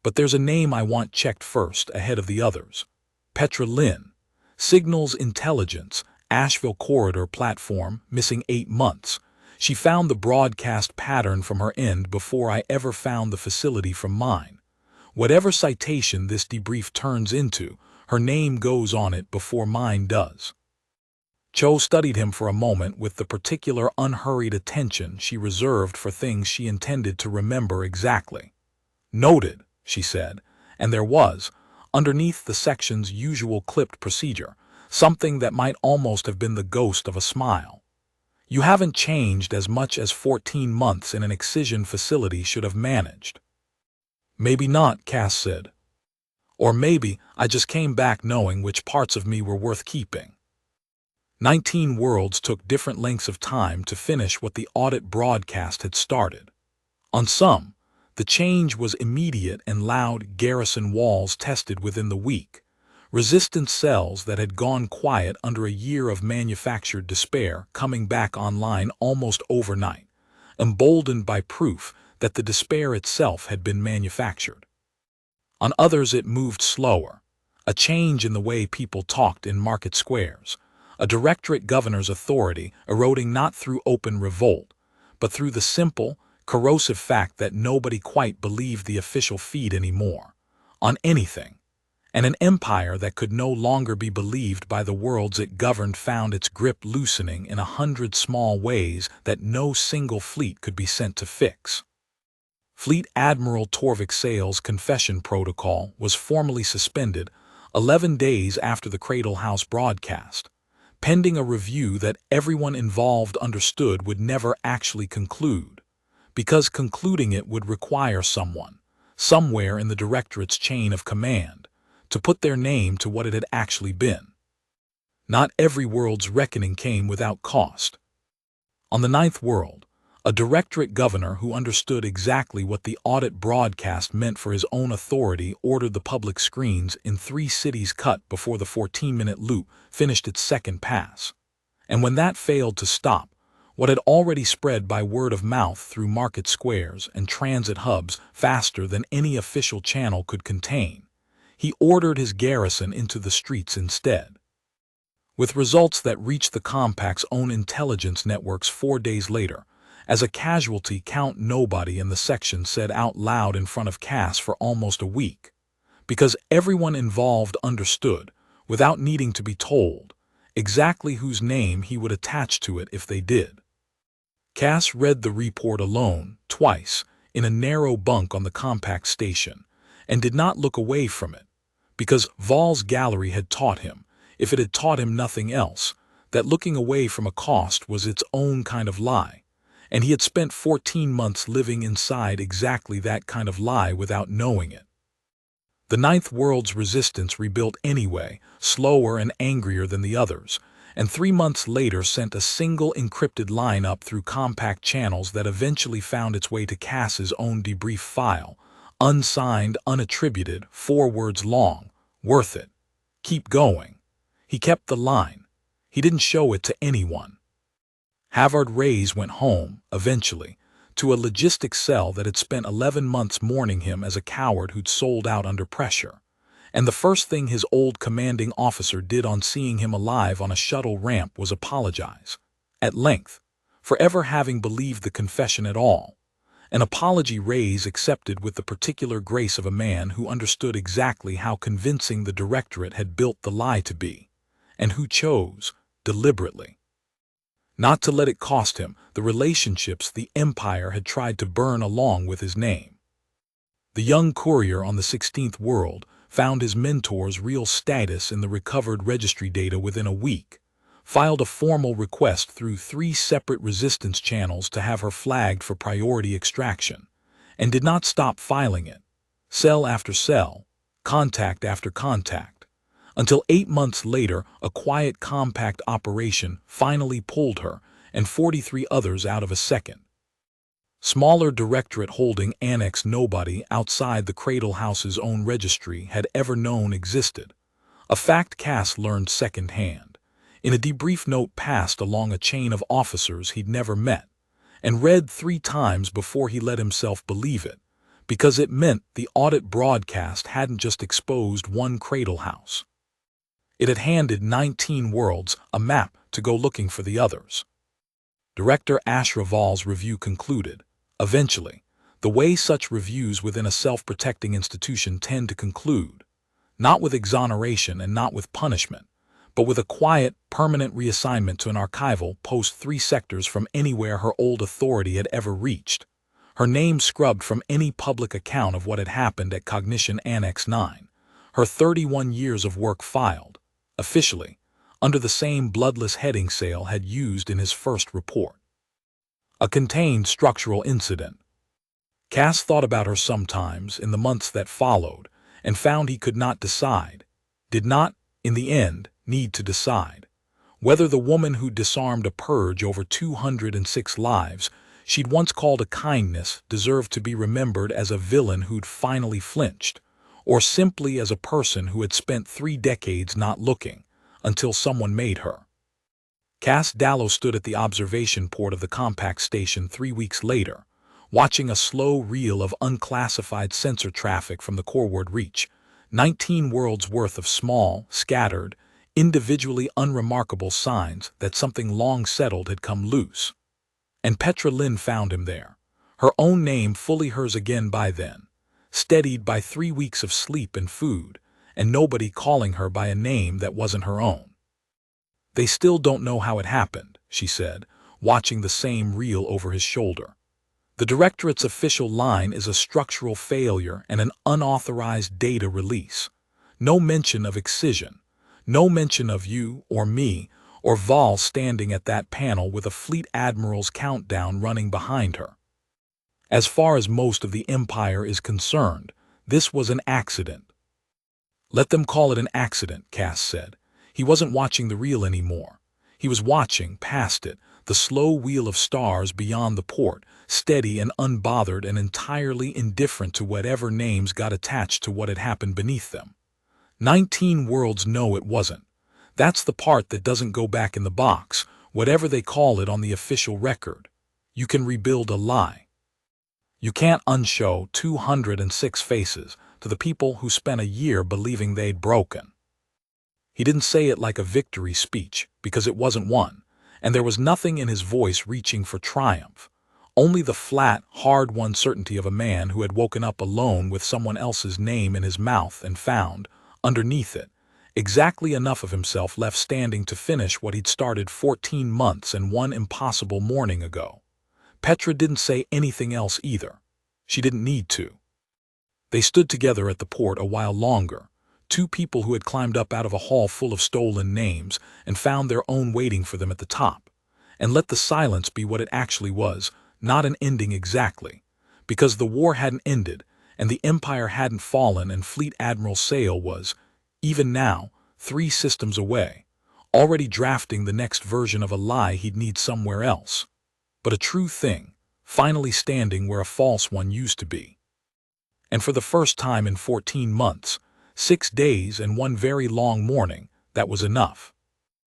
But there's a name I want checked first, ahead of the others. Petra Lynn, Signals Intelligence, Asheville Corridor Platform, missing 8 months. She found the broadcast pattern from her end before I ever found the facility from mine. Whatever citation this debrief turns into, her name goes on it before mine does." Cho studied him for a moment with the particular unhurried attention she reserved for things she intended to remember exactly. "Noted," she said, and there was, underneath the section's usual clipped procedure, something that might almost have been the ghost of a smile. "You haven't changed as much as 14 months in an excision facility should have managed." "Maybe not," Cass said. "Or maybe I just came back knowing which parts of me were worth keeping." 19 worlds took different lengths of time to finish what the audit broadcast had started. On some, the change was immediate and loud. Garrison walls tested within the week. Resistance cells that had gone quiet under a year of manufactured despair coming back online almost overnight, emboldened by proof that the despair itself had been manufactured. On others it moved slower, a change in the way people talked in market squares, a directorate governor's authority eroding not through open revolt, but through the simple, corrosive fact that nobody quite believed the official feed anymore, on anything, and an empire that could no longer be believed by the worlds it governed found its grip loosening in 100 small ways that no single fleet could be sent to fix. Fleet Admiral Torvik Sale's confession protocol was formally suspended 11 days after the Cradle House broadcast, pending a review that everyone involved understood would never actually conclude, because concluding it would require someone, somewhere in the Directorate's chain of command, to put their name to what it had actually been. Not every world's reckoning came without cost. On the 9th world, a Directorate governor who understood exactly what the audit broadcast meant for his own authority ordered the public screens in 3 cities cut before the 14-minute loop finished its second pass. And when that failed to stop, what had already spread by word of mouth through market squares and transit hubs faster than any official channel could contain, he ordered his garrison into the streets instead. With results that reached the compact's own intelligence networks 4 days later, as a casualty count nobody in the section said out loud in front of Cass for almost a week, because everyone involved understood, without needing to be told, exactly whose name he would attach to it if they did. Cass read the report alone, twice, in a narrow bunk on the compact station, and did not look away from it, because Val's gallery had taught him, if it had taught him nothing else, that looking away from a cost was its own kind of lie, and he had spent 14 months living inside exactly that kind of lie without knowing it. The 9th world's resistance rebuilt anyway, slower and angrier than the others, and 3 months later sent a single encrypted line up through compact channels that eventually found its way to Cass's own debrief file, unsigned, unattributed, 4 words long, worth it. Keep going. He kept the line. He didn't show it to anyone. Havard Reyes went home, eventually, to a logistics cell that had spent 11 months mourning him as a coward who'd sold out under pressure. And the first thing his old commanding officer did on seeing him alive on a shuttle ramp was apologize, at length, for ever having believed the confession at all. An apology Reyes accepted with the particular grace of a man who understood exactly how convincing the directorate had built the lie to be, and who chose, deliberately, not to let it cost him the relationships the Empire had tried to burn along with his name. The young courier on the 16th world found his mentor's real status in the recovered registry data within a week, filed a formal request through 3 separate resistance channels to have her flagged for priority extraction, and did not stop filing it, cell after cell, contact after contact, until 8 months later a quiet compact operation finally pulled her and 43 others out of a second. Smaller directorate holding annex nobody outside the Cradle House's own registry had ever known existed, a fact Cass learned secondhand, in a debrief note passed along a chain of officers he'd never met, and read 3 times before he let himself believe it, because it meant the audit broadcast hadn't just exposed one Cradle House. It had handed 19 worlds a map to go looking for the others. Director Ashraval's review concluded, eventually, the way such reviews within a self-protecting institution tend to conclude, not with exoneration and not with punishment, but with a quiet, permanent reassignment to an archival post 3 sectors from anywhere her old authority had ever reached, her name scrubbed from any public account of what had happened at Cognition Annex 9, her 31 years of work filed, officially, under the same bloodless heading Sale had used in his first report. A contained structural incident. Cass thought about her sometimes in the months that followed and found he could not decide, did not, in the end, need to decide, whether the woman who disarmed a purge over 206 lives she'd once called a kindness deserved to be remembered as a villain who'd finally flinched, or simply as a person who had spent 3 decades not looking, until someone made her. Cass Dallow stood at the observation port of the compact station 3 weeks later, watching a slow reel of unclassified sensor traffic from the Coreward Reach, 19 worlds worth of small, scattered, individually unremarkable signs that something long settled had come loose. And Petra Lynn found him there, her own name fully hers again by then, steadied by 3 weeks of sleep and food, and nobody calling her by a name that wasn't her own. "They still don't know how it happened," she said, watching the same reel over his shoulder. "The directorate's official line is a structural failure and an unauthorized data release. No mention of excision, no mention of you or me or Val standing at that panel with a fleet admiral's countdown running behind her. As far as most of the Empire is concerned, this was an accident." "Let them call it an accident," Cass said. He wasn't watching the reel anymore. He was watching, past it, the slow wheel of stars beyond the port, steady and unbothered and entirely indifferent to whatever names got attached to what had happened beneath them. 19 worlds know it wasn't. That's the part that doesn't go back in the box, whatever they call it on the official record. You can rebuild a lie. You can't unshow 206 faces to the people who spent a year believing they'd broken. He didn't say it like a victory speech, because it wasn't one, and there was nothing in his voice reaching for triumph, only the flat, hard-won certainty of a man who had woken up alone with someone else's name in his mouth and found, underneath it, exactly enough of himself left standing to finish what he'd started 14 months and 1 impossible morning ago. Petra didn't say anything else either. She didn't need to. They stood together at the port a while longer, 2 people who had climbed up out of a hall full of stolen names and found their own waiting for them at the top, and let the silence be what it actually was, not an ending exactly, because the war hadn't ended and the Empire hadn't fallen and Fleet Admiral Sale was, even now, 3 systems away, already drafting the next version of a lie he'd need somewhere else, but a true thing, finally standing where a false one used to be. And for the first time in 14 months, 6 days and 1 very long morning, That was enough.